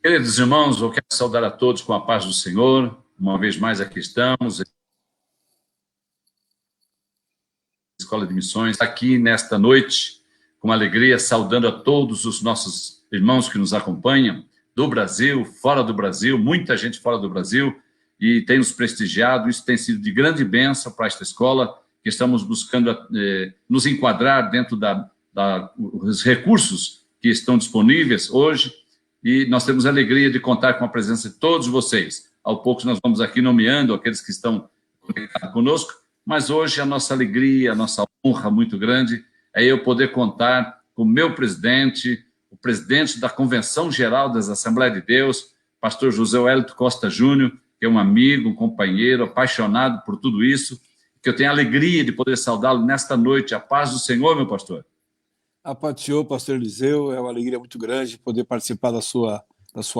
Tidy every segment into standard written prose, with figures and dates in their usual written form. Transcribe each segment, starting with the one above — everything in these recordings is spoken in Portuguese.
Queridos irmãos, eu quero saudar a todos com a paz do Senhor. Uma vez mais aqui estamos, Escola de Missões, aqui nesta noite, com alegria, saudando a todos os nossos irmãos que nos acompanham, do Brasil, fora do Brasil, muita gente fora do Brasil, e tem nos prestigiado. Isso tem sido de grande bênção para esta escola, que estamos buscando nos enquadrar dentro dos recursos que estão disponíveis hoje, e nós temos a alegria de contar com a presença de todos vocês. Ao pouco nós vamos aqui nomeando aqueles que estão conectados conosco, mas hoje a nossa alegria, a nossa honra muito grande é eu poder contar com o meu presidente, o presidente da Convenção Geral das Assembleias de Deus, pastor José Wellington Costa Júnior, que é um amigo, um companheiro, apaixonado por tudo isso, que eu tenho a alegria de poder saudá-lo nesta noite. A paz do Senhor, meu pastor. A paz do Senhor, pastor Eliseu, é uma alegria muito grande poder participar da sua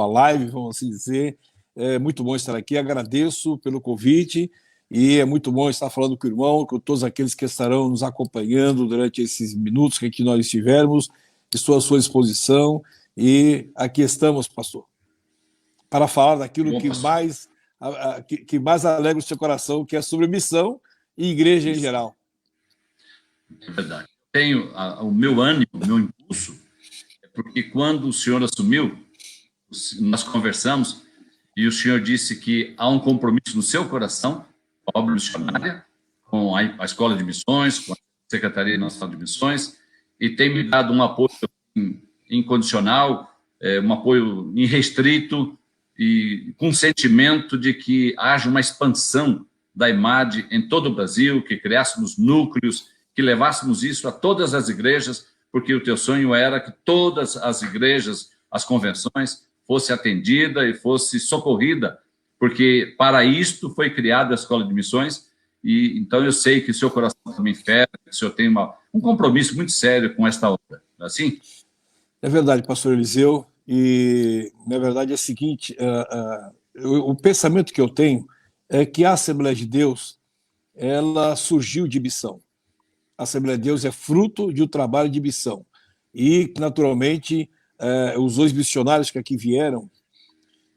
live, vamos assim dizer. É muito bom estar aqui, agradeço pelo convite, e é muito bom estar falando com o irmão, com todos aqueles que estarão nos acompanhando durante esses minutos que nós estivermos. Estou à sua disposição, e aqui estamos, pastor, para falar daquilo bom, que mais alegra o seu coração, que é sobre missão e igreja em geral. É verdade. Tenho o meu ânimo, o meu impulso, porque quando o senhor assumiu, nós conversamos, e o senhor disse que há um compromisso no seu coração com a obra missionária, com a Escola de Missões, com a Secretaria Nacional de Missões, e tem me dado um apoio incondicional, um apoio irrestrito, e com o sentimento de que haja uma expansão da IMAD em todo o Brasil, que criássemos núcleos, que levássemos isso a todas as igrejas, porque o teu sonho era que todas as igrejas, as convenções, fosse atendida e fosse socorrida, porque para isto foi criada a Escola de Missões, e então eu sei que o seu coração também ferve, que o senhor tem um compromisso muito sério com esta obra, não é assim? É verdade, pastor Eliseu, e na verdade é o seguinte, o pensamento que eu tenho é que a Assembleia de Deus, ela surgiu de missão. A Assembleia de Deus é fruto de um trabalho de missão. E, naturalmente, os dois missionários que aqui vieram,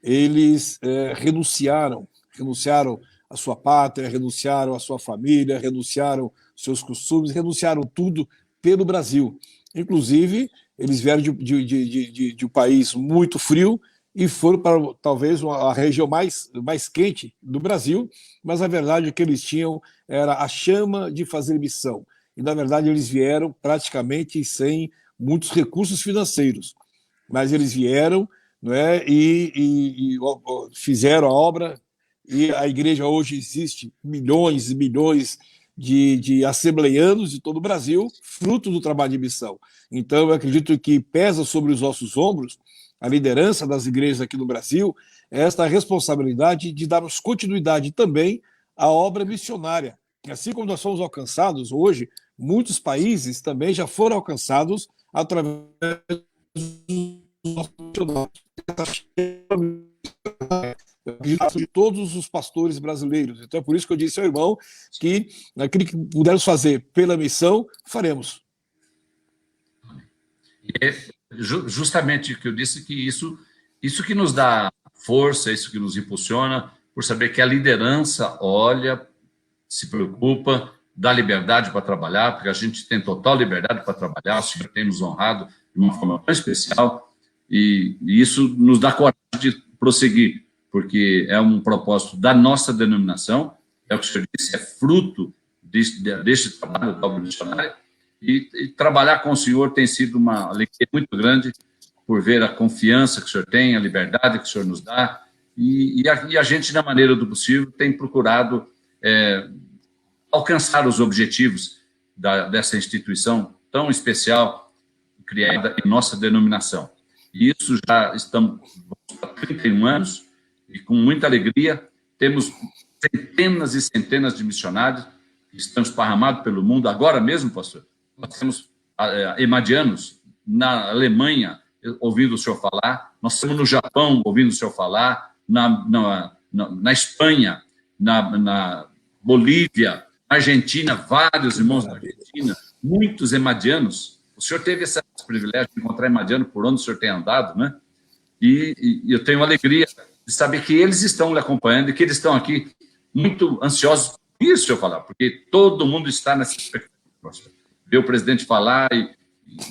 eles renunciaram à sua pátria, renunciaram à sua família, renunciaram aos seus costumes, renunciaram tudo pelo Brasil. Inclusive, eles vieram de um país muito frio e foram para, talvez, a região mais quente do Brasil, mas, na verdade, o que eles tinham era a chama de fazer missão. E, na verdade, eles vieram praticamente sem muitos recursos financeiros, mas eles vieram, não é, e fizeram a obra, e a igreja hoje existe milhões e milhões de assembleianos de todo o Brasil, fruto do trabalho de missão. Então, eu acredito que pesa sobre os nossos ombros a liderança das igrejas aqui no Brasil, esta responsabilidade de darmos continuidade também à obra missionária. Assim como nós fomos alcançados hoje, muitos países também já foram alcançados através dos nossos missionários, de todos os pastores brasileiros. Então é por isso que eu disse ao irmão que aquilo que pudermos fazer pela missão, faremos. É justamente o que eu disse, que isso que nos dá força, isso que nos impulsiona, por saber que a liderança olha, se preocupa, dá liberdade para trabalhar, porque a gente tem total liberdade para trabalhar, o Senhor tem nos honrado de uma forma tão especial, e isso nos dá coragem de prosseguir, porque é um propósito da nossa denominação, é o que o Senhor disse, é fruto deste trabalho da obra missionária, e trabalhar com o Senhor tem sido uma alegria muito grande, por ver a confiança que o Senhor tem, a liberdade que o Senhor nos dá, e a gente, na maneira do possível, tem procurado alcançar os objetivos dessa instituição tão especial, criada em nossa denominação. E isso já estamos há 31 anos, e com muita alegria, temos centenas e centenas de missionários que estão esparramados pelo mundo. Agora mesmo, pastor, nós temos emadianos na Alemanha, ouvindo o senhor falar, nós temos no Japão, ouvindo o senhor falar, na Espanha, na Bolívia, Argentina, vários irmãos da Argentina, muitos emadianos. O senhor teve esse privilégio de encontrar emadiano por onde o senhor tem andado, né? e eu tenho alegria de saber que eles estão lhe acompanhando e que eles estão aqui muito ansiosos por isso, eu falar, porque todo mundo está nessa expectativa. Ver o presidente falar e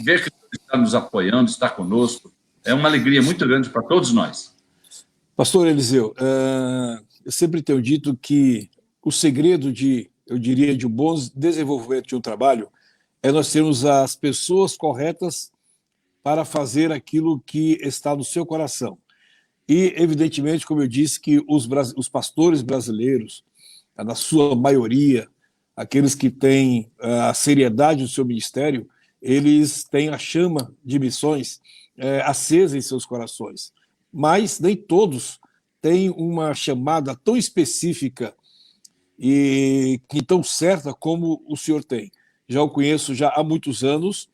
ver que ele está nos apoiando, está conosco, é uma alegria muito grande para todos nós. Pastor Eliseu, eu sempre tenho dito que o segredo eu diria, de um bom desenvolvimento de um trabalho é nós termos as pessoas corretas para fazer aquilo que está no seu coração. E, evidentemente, como eu disse, que os pastores brasileiros, na sua maioria, aqueles que têm a seriedade do seu ministério, eles têm a chama de missões acesa em seus corações. Mas nem todos têm uma chamada tão específica e tão certa como o senhor tem. Já o conheço já há muitos anos,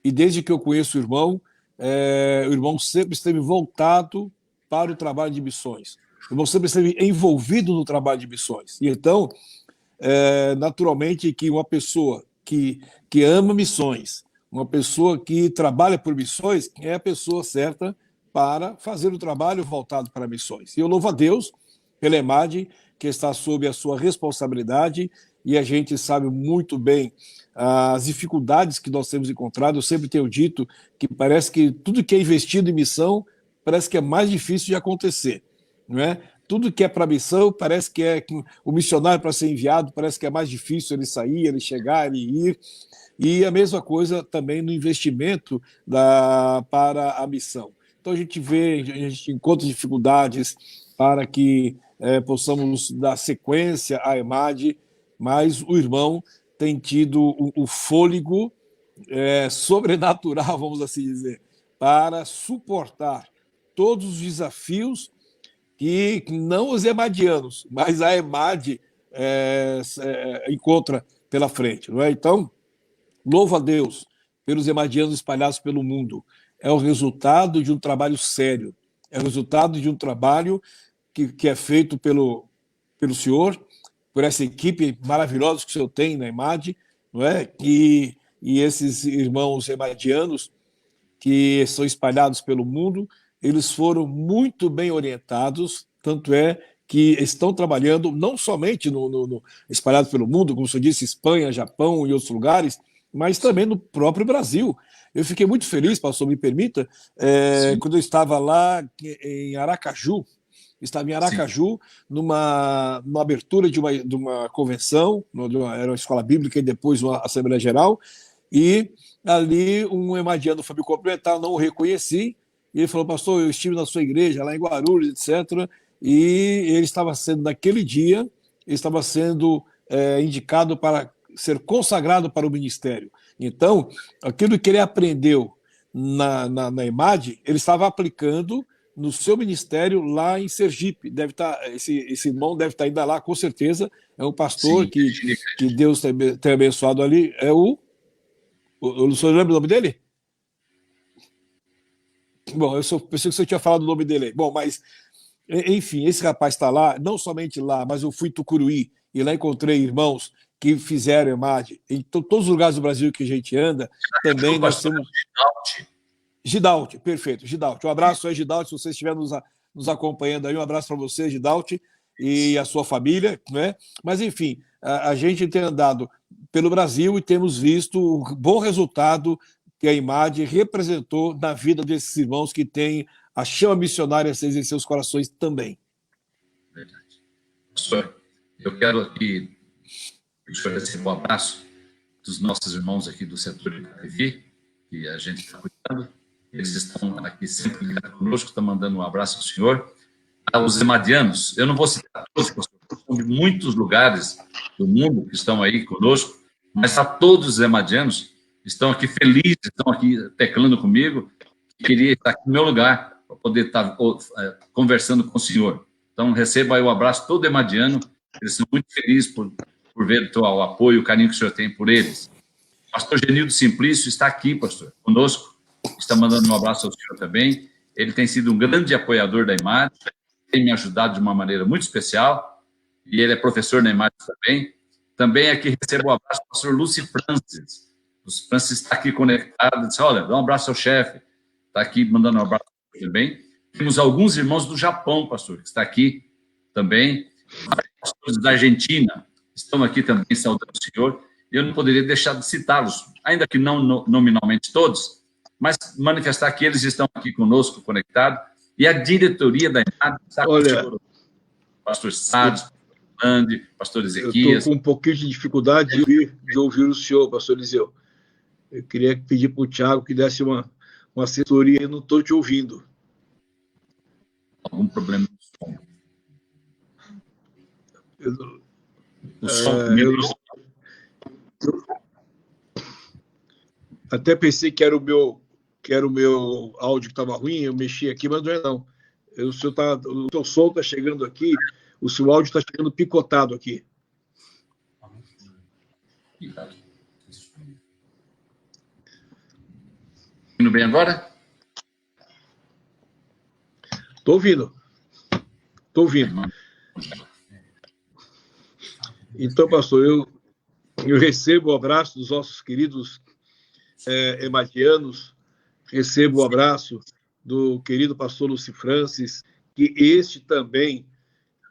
e desde que eu conheço o irmão sempre esteve voltado para o trabalho de missões. O irmão sempre esteve envolvido no trabalho de missões. E então, naturalmente, que uma pessoa que ama missões, uma pessoa que trabalha por missões, é a pessoa certa para fazer o trabalho voltado para missões. E eu louvo a Deus pela EMAD, que está sob a sua responsabilidade, e a gente sabe muito bem as dificuldades que nós temos encontrado. Eu sempre tenho dito que parece que tudo que é investido em missão parece que é mais difícil de acontecer, não é? Tudo que é para missão parece que o missionário para ser enviado parece que é mais difícil ele sair, ele chegar, ele ir. E a mesma coisa também no investimento para a missão. Então a gente encontra dificuldades para que possamos dar sequência à EMAD, mas o irmão tem tido o fôlego sobrenatural, vamos assim dizer, para suportar todos os desafios que não os emadianos, mas a EMAD encontra pela frente. Não é? Então, louvo a Deus pelos emadianos espalhados pelo mundo. É o resultado de um trabalho sério, é o resultado de um trabalho que é feito pelo senhor, por essa equipe maravilhosa que o senhor tem na EMAD, não é? E esses irmãos emadianos que são espalhados pelo mundo, eles foram muito bem orientados, tanto é que estão trabalhando não somente espalhados pelo mundo, como o senhor disse, Espanha, Japão e outros lugares, mas também no próprio Brasil. Eu fiquei muito feliz, pastor, me permita, quando eu estava lá em Aracaju, numa abertura de uma convenção, era uma escola bíblica e depois uma Assembleia Geral, e ali um emadiano foi me cumprimentar, não o reconheci, e ele falou: pastor, eu estive na sua igreja, lá em Guarulhos, etc., e ele estava sendo, naquele dia, ele estava sendo indicado para ser consagrado para o ministério. Então, aquilo que ele aprendeu na EMAD, ele estava aplicando no seu ministério lá em Sergipe. Deve estar, esse irmão deve estar ainda lá, com certeza. É um pastor que Deus tem abençoado ali. É o senhor lembra o nome dele? Bom, eu pensei que você tinha falado o nome dele. Bom, mas, enfim, esse rapaz está lá, não somente lá, mas eu fui em Tucuruí e lá encontrei irmãos que fizeram EMAD. Em todos os lugares do Brasil que a gente anda, também nós temos... Gidalt, perfeito, Gidalt. Um abraço aí, Gidalt, se você estiver nos acompanhando aí, um abraço para você, Gidalt, e a sua família, né? Mas, enfim, a gente tem andado pelo Brasil e temos visto o bom resultado que a EMAD representou na vida desses irmãos que têm a chama missionária acesa em seus corações também. Verdade. Pastor, eu quero aqui oferecer um abraço dos nossos irmãos aqui do setor de Capivi, que a gente está cuidando. Eles estão aqui sempre ligados conosco, estão mandando um abraço ao senhor. Aos emadianos, eu não vou citar todos, pastor, são de muitos lugares do mundo que estão aí conosco, mas a todos os emadianos estão aqui felizes, estão aqui teclando comigo, queria estar aqui no meu lugar para poder estar conversando com o senhor. Então, receba aí o abraço todo emadiano, eles são muito felizes por ver o apoio, o carinho que o senhor tem por eles. O pastor Genildo Simplício está aqui, pastor, conosco, está mandando um abraço ao senhor também. Ele tem sido um grande apoiador da EMAD, tem me ajudado de uma maneira muito especial, e ele é professor na EMAD também. Também aqui recebo um abraço do pastor Lúcio Francis. O Francis está aqui conectado, disse: olha, dá um abraço ao chefe, está aqui mandando um abraço também. Temos alguns irmãos do Japão, pastor, que está aqui também. Vários pastores da Argentina estão aqui também saudando o senhor. Eu não poderia deixar de citá-los, ainda que não nominalmente todos, mas manifestar que eles estão aqui conosco, conectados, e a diretoria da EMAD está com o senhor, pastor Salles, pastor Andy, pastor Ezequias. Eu estou com um pouquinho de dificuldade de ouvir o senhor, pastor Eliseu. Eu queria pedir para o Tiago que desse uma assessoria, eu não estou te ouvindo. Algum problema no som? O som até pensei que era o meu áudio que estava ruim, eu mexi aqui, mas não é não. O seu som está chegando aqui, o seu áudio está chegando picotado aqui. Indo bem agora? Estou ouvindo. Então, pastor, eu recebo o abraço dos nossos queridos emadianos, recebo o abraço do querido pastor Luci Francis, que este também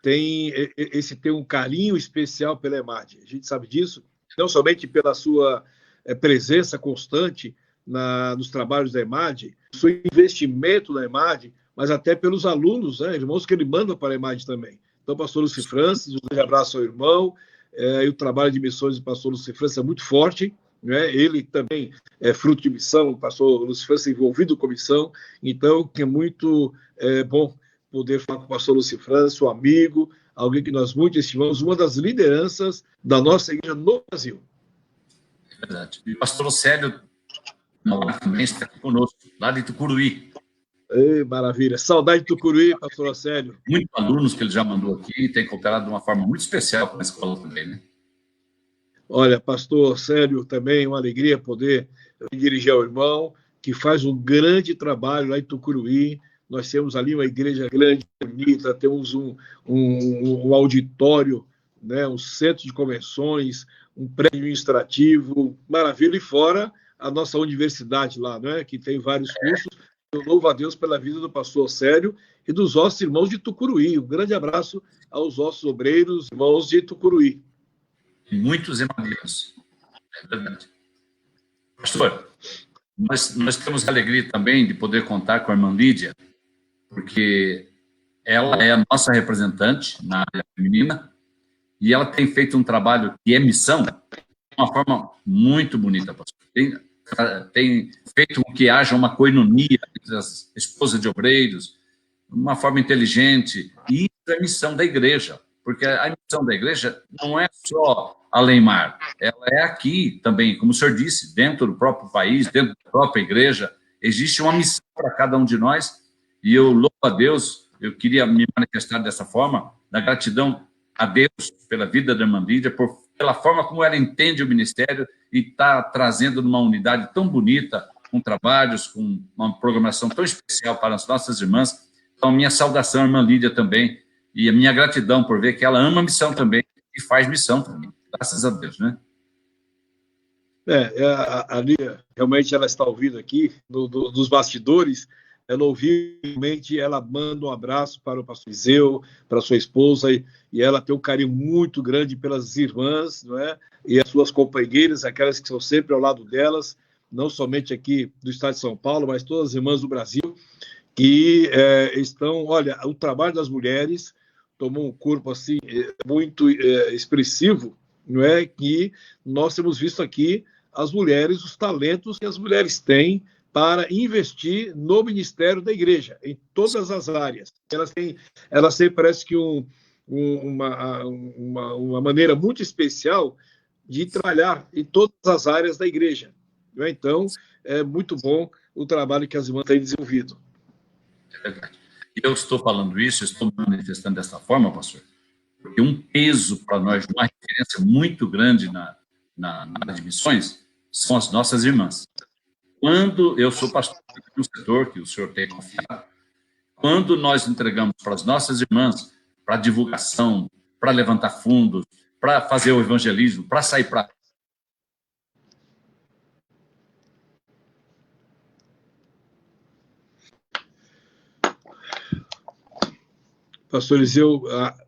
tem um carinho especial pela EMAD. A gente sabe disso, não somente pela sua presença constante nos trabalhos da EMAD, seu investimento na EMAD, mas até pelos alunos, né, irmãos que ele manda para a EMAD também. Então, pastor Luci Francis, um grande abraço ao irmão, e o trabalho de missões do pastor Luci Francis é muito forte, né? Ele também é fruto de missão, o pastor Luci Francis é envolvido com missão, então é muito bom poder falar com o pastor Luci Francis, um amigo, alguém que nós muito estimamos, uma das lideranças da nossa igreja no Brasil. É verdade. E o pastor Célio também está aqui conosco, lá de Tucuruí. Ei, maravilha. Saudade de Tucuruí, pastor Célio. Muitos alunos que ele já mandou aqui e tem cooperado de uma forma muito especial com a escola também, né? Olha, pastor Célio, também uma alegria poder dirigir ao irmão, que faz um grande trabalho lá em Tucuruí. Nós temos ali uma igreja grande, bonita, temos um auditório, né, um centro de convenções, um prédio administrativo, maravilha, e fora a nossa universidade lá, né, que tem vários cursos. Eu louvo a Deus pela vida do pastor Célio e dos nossos irmãos de Tucuruí. Um grande abraço aos nossos obreiros, irmãos de Tucuruí. Muitos emadianos. É verdade. Pastor, nós temos a alegria também de poder contar com a irmã Lídia, porque ela é a nossa representante na área feminina e ela tem feito um trabalho que é missão de uma forma muito bonita, pastor. Tem feito com que haja uma coinonia entre as esposas de obreiros, de uma forma inteligente, e isso é a missão da igreja, porque a missão da igreja não é só além-mar, ela é aqui também, como o senhor disse, dentro do próprio país, dentro da própria igreja, existe uma missão para cada um de nós, e eu louvo a Deus, eu queria me manifestar dessa forma, da gratidão a Deus pela vida da irmã Lídia, pela forma como ela entende o ministério e está trazendo numa unidade tão bonita, com trabalhos, com uma programação tão especial para as nossas irmãs. Então, a minha saudação à irmã Lídia também, e a minha gratidão por ver que ela ama a missão também e faz missão também. Graças a Deus, né? A Lídia, realmente, ela está ouvindo aqui, dos bastidores, ela ouviu, realmente, ela manda um abraço para o pastor Eliseu, para a sua esposa, e ela tem um carinho muito grande pelas irmãs, não é? E as suas companheiras, aquelas que estão sempre ao lado delas, não somente aqui do estado de São Paulo, mas todas as irmãs do Brasil, que estão, olha, o trabalho das mulheres tomou um corpo assim muito expressivo, não é? Que nós temos visto aqui as mulheres, os talentos que as mulheres têm para investir no ministério da igreja, em todas as áreas. Elas têm parece que uma maneira muito especial de trabalhar em todas as áreas da igreja. Não é? Então, é muito bom o trabalho que as irmãs têm desenvolvido. É verdade. E eu estou falando isso, estou me manifestando dessa forma, pastor, porque um peso para nós, uma referência muito grande na área de missões, são as nossas irmãs. Quando eu sou pastor de um setor que o senhor tem confiado, quando nós entregamos para as nossas irmãs, para divulgação, para levantar fundos, para fazer o evangelismo, para sair para... Pastor Eliseu,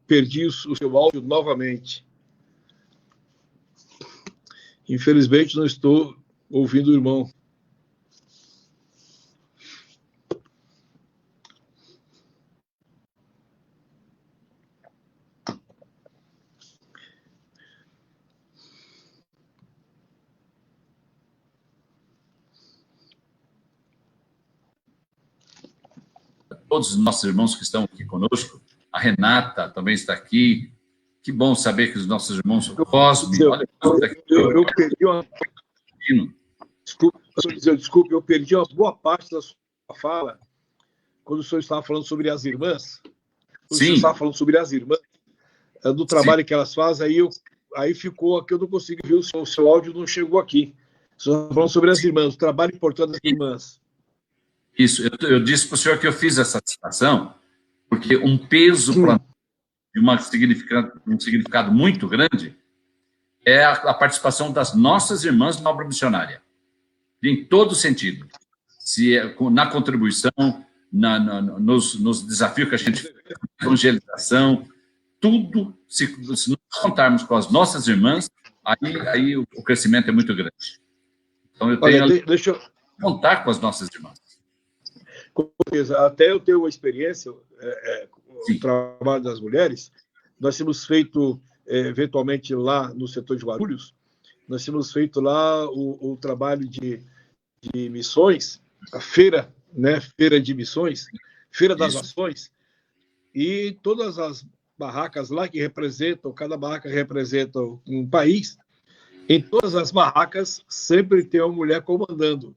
perdi o seu áudio novamente. Infelizmente, não estou ouvindo o irmão. Todos os nossos irmãos que estão aqui conosco, a Renata também está aqui. Que bom saber que os nossos irmãos Cosme, olha, eu perdi uma... Desculpe, eu perdi uma boa parte da sua fala quando o senhor estava falando sobre as irmãs. Quando o senhor estava falando sobre as irmãs, do trabalho que elas fazem, aí ficou aqui, eu não consegui ver, o seu áudio não chegou aqui. O senhor estava falando sobre as irmãs, o trabalho importante das irmãs. Isso, eu disse para o senhor que eu fiz essa citação, porque um peso para um significado muito grande é a participação das nossas irmãs na obra missionária, em todo sentido. Se é na contribuição, nos desafios que a gente faz, evangelização, tudo, se nós contarmos com as nossas irmãs, aí o crescimento é muito grande. Então, eu tenho deixa eu contar com as nossas irmãs. Com certeza. Até eu tenho uma experiência com o trabalho das mulheres. Nós temos feito, eventualmente, lá no setor de Guarulhos, nós temos feito lá o trabalho de missões, a feira, né? Feira de missões, Feira das Nações, e todas as barracas lá que representam, cada barraca representa um país, em todas as barracas sempre tem uma mulher comandando.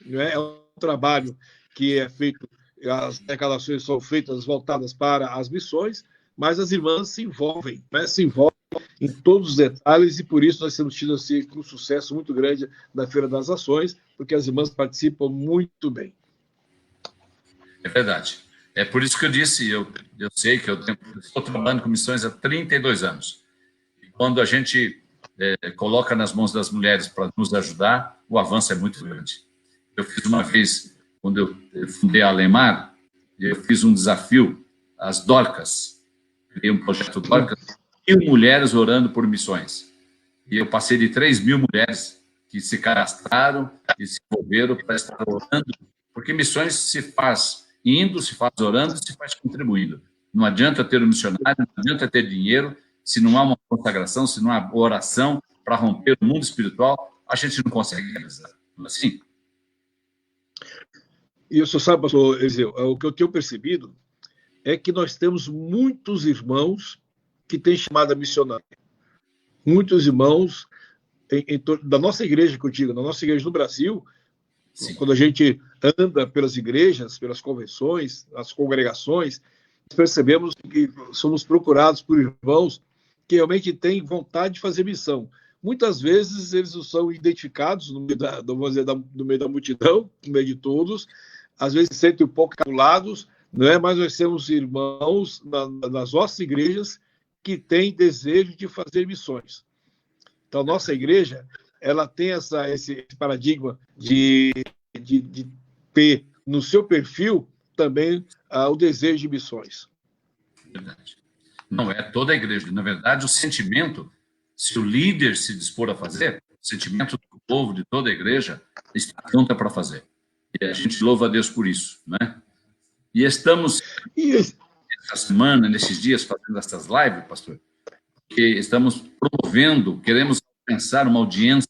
Né? É um trabalho que é feito, as arrecadações são feitas voltadas para as missões, mas as irmãs se envolvem, né? Se envolvem em todos os detalhes, e por isso nós temos tido assim, um sucesso muito grande da Feira das Nações, porque as irmãs participam muito bem. É verdade. É por isso que eu disse, eu sei que eu estou trabalhando com missões há 32 anos. E quando a gente coloca nas mãos das mulheres para nos ajudar, o avanço é muito grande. Eu fiz uma vez, quando eu fundei a Alemar, eu fiz um desafio às Dorcas. Criei um projeto Dorcas, 1.000 mulheres orando por missões. E eu passei de 3.000 mulheres que se cadastraram e se envolveram para estar orando, porque missões se faz indo, se faz orando, se faz contribuindo. Não adianta ter um missionário, não adianta ter dinheiro, se não há uma consagração, se não há oração para romper o mundo espiritual, a gente não consegue realizar. Assim. E o senhor sabe, pastor Eliseu, o que eu tenho percebido é que nós temos muitos irmãos que têm chamada missionária. Muitos irmãos da nossa igreja, que eu digo, da nossa igreja no Brasil. Sim. Quando a gente anda pelas igrejas, pelas convenções, as congregações, percebemos que somos procurados por irmãos que realmente têm vontade de fazer missão. Muitas vezes eles não são identificados no meio no meio da multidão, no meio de todos, às vezes se sentem um pouco calulados, não é? Mas nós temos irmãos nas nossas igrejas que têm desejo de fazer missões. Então, nossa igreja, ela tem esse paradigma de ter no seu perfil também o desejo de missões. Verdade. Não é toda a igreja. Na verdade, o sentimento, se o líder se dispor a fazer, o sentimento do povo, de toda a igreja, está pronta para fazer. E a gente louva a Deus por isso, né? E estamos, essa semana, nesses dias, fazendo essas lives, pastor, que estamos promovendo, queremos alcançar uma audiência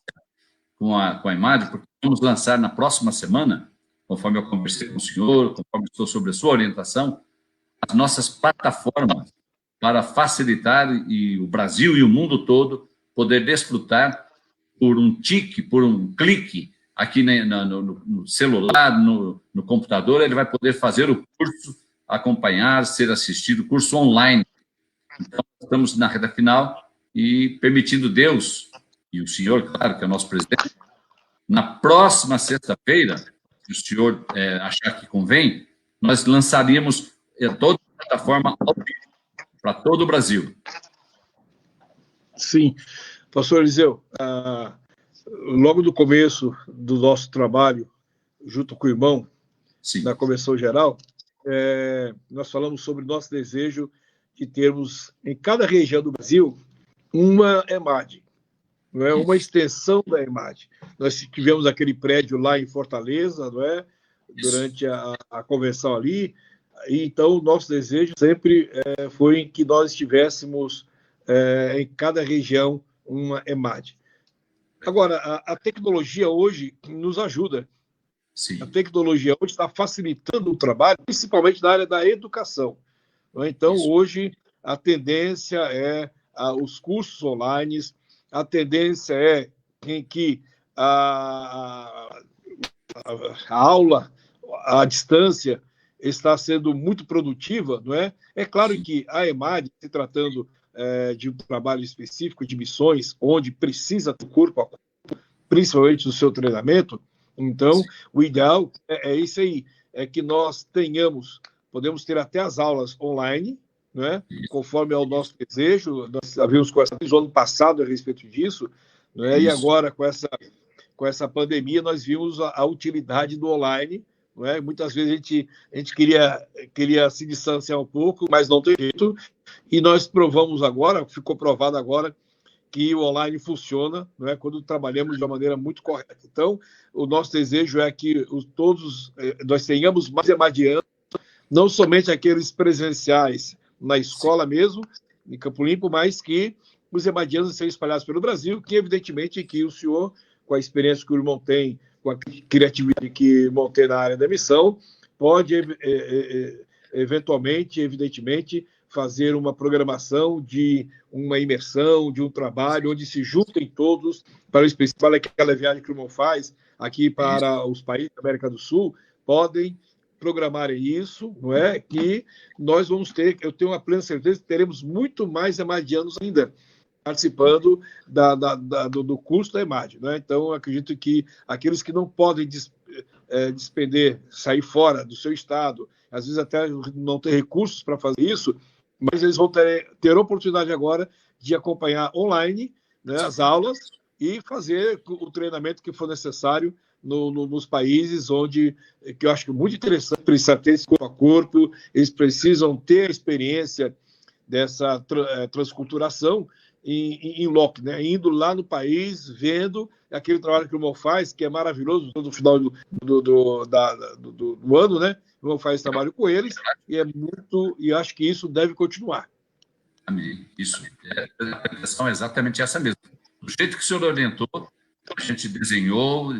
com a imagem, porque vamos lançar na próxima semana, conforme eu conversei com o senhor, conforme estou sobre a sua orientação, as nossas plataformas para facilitar e o Brasil e o mundo todo poder desfrutar por um tique, por um clique, aqui no celular, no computador, ele vai poder fazer o curso, acompanhar, ser assistido, curso online. Então, estamos na reta final e permitindo Deus, e o senhor, claro, que é o nosso presidente, na próxima sexta-feira, se o senhor achar que convém, nós lançaríamos toda a plataforma para todo o Brasil. Sim. Pastor Eliseu, logo no começo do nosso trabalho, junto com o irmão, Sim. Na Convenção Geral, nós falamos sobre o nosso desejo de termos, em cada região do Brasil, uma EMAD, não é? Uma extensão da EMAD. Nós tivemos aquele prédio lá em Fortaleza, não é? Durante a convenção ali, e então o nosso desejo sempre foi que nós estivéssemos em cada região uma EMAD. Agora, a tecnologia hoje nos ajuda. Sim. A tecnologia hoje está facilitando o trabalho, principalmente na área da educação. Então, hoje, a tendência é os cursos online, a tendência é em que a aula à distância está sendo muito produtiva, não é? É claro que a EMAD, se tratando de um trabalho específico de missões, onde precisa do corpo a corpo, principalmente do seu treinamento, então, o ideal é isso aí, é que nós podemos ter até as aulas online, né, conforme é o nosso desejo. Nós havíamos conversado no ano passado a respeito disso, né, e agora, com essa pandemia, nós vimos a utilidade do online. Né? Muitas vezes a gente queria se distanciar um pouco, mas não tem jeito, e nós provamos agora, ficou provado agora, que o online funciona, não é, quando trabalhamos de uma maneira muito correta. Então, o nosso desejo é que nós tenhamos mais EMADianos, não somente aqueles presenciais na escola mesmo, em Campo Limpo, mas que os EMADianos sejam espalhados pelo Brasil, que evidentemente que o senhor, com a experiência que o irmão tem, com a criatividade que o irmão tem na área da missão, pode eventualmente, evidentemente, fazer uma programação de uma imersão, de um trabalho, onde se juntem todos para o especial, aquela viagem que o irmão faz aqui para os países da América do Sul, podem programar isso, não é? Que nós vamos ter, eu tenho uma plena certeza que teremos muito mais EMADianos ainda participando do curso da EMAD. Né? Então, eu acredito que aqueles que não podem despender, sair fora do seu estado, às vezes até não ter recursos para fazer isso, mas eles vão ter oportunidade agora de acompanhar online, né, as aulas e fazer o treinamento que for necessário nos países onde, que eu acho que é muito interessante, precisa ter esse corpo a corpo, eles precisam ter a experiência dessa transculturação em loco, né? Indo lá no país, vendo aquele trabalho que o irmão faz, que é maravilhoso, no final do ano, né? O irmão faz trabalho com eles, e acho que isso deve continuar. Amém. Isso. A questão é exatamente essa mesmo. Do jeito que o senhor orientou, a gente desenhou,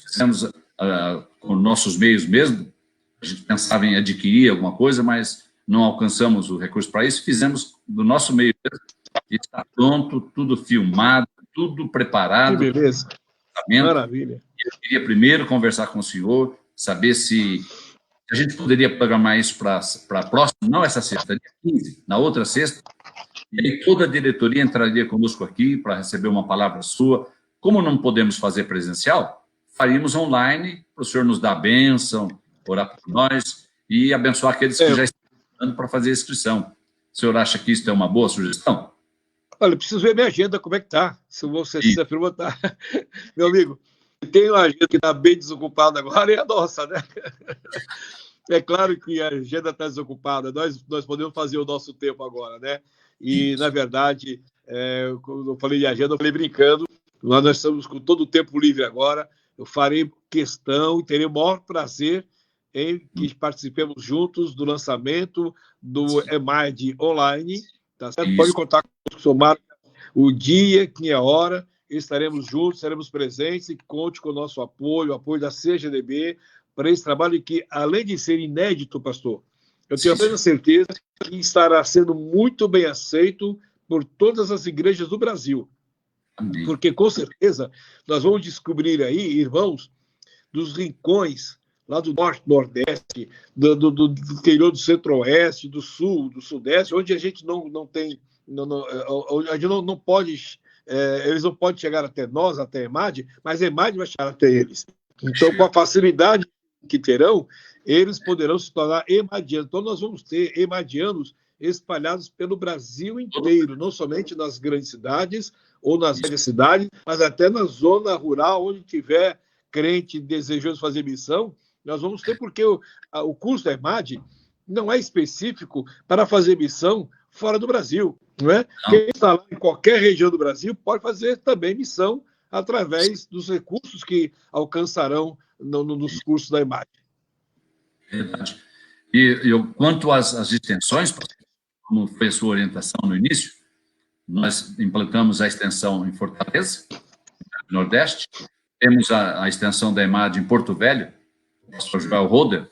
fizemos com nossos meios mesmo, a gente pensava em adquirir alguma coisa, mas não alcançamos o recurso para isso, fizemos do nosso meio mesmo, e está pronto, tudo filmado, tudo preparado. Que beleza. Maravilha. Eu queria primeiro conversar com o senhor, saber se a gente poderia programar isso para a próxima, não essa sexta, dia 15, na outra sexta, e aí toda a diretoria entraria conosco aqui para receber uma palavra sua. Como não podemos fazer presencial, faríamos online, para o senhor nos dar a bênção, orar por nós e abençoar aqueles que já estão estudando para fazer a inscrição. O senhor acha que isso é uma boa sugestão? Olha, eu preciso ver minha agenda, como é que está. Se você se perguntar. Meu amigo, tem uma agenda que está bem desocupada agora, e a nossa, né? É claro que a agenda está desocupada, nós podemos fazer o nosso tempo agora, né? E, na verdade, quando eu falei de agenda, eu falei brincando, nós estamos com todo o tempo livre agora, eu farei questão e terei o maior prazer em que participemos juntos do lançamento do EMAD online, tá certo? Pode contar com o Somar, o dia, que é a hora, estaremos juntos, estaremos presentes, e conte com o nosso apoio, o apoio da CGDB, para esse trabalho que, além de ser inédito, pastor, eu tenho a plena certeza que estará sendo muito bem aceito por todas as igrejas do Brasil. Amém. Porque, com certeza, nós vamos descobrir aí, irmãos, dos rincões lá do norte, nordeste, do interior do centro-oeste, do sul, do sudeste, onde a gente não tem, onde a gente não pode, eles não podem chegar até nós, até a EMAD, mas a EMAD vai chegar até eles. Então, com a facilidade que terão, eles poderão se tornar emadianos. Então, nós vamos ter emadianos espalhados pelo Brasil inteiro, não somente nas grandes cidades ou nas médias cidades, mas até na zona rural, onde tiver crente desejoso fazer missão, nós vamos ter, porque o curso da EMAD, não é específico para fazer missão fora do Brasil. Não é? Quem está lá em qualquer região do Brasil pode fazer também missão através dos recursos que alcançarão nos cursos da imagem. Verdade. Quanto às extensões, como foi a sua orientação no início, nós implantamos a extensão em Fortaleza, no Nordeste, temos a extensão da EMAD em Porto Velho, o pastor Joel Roder,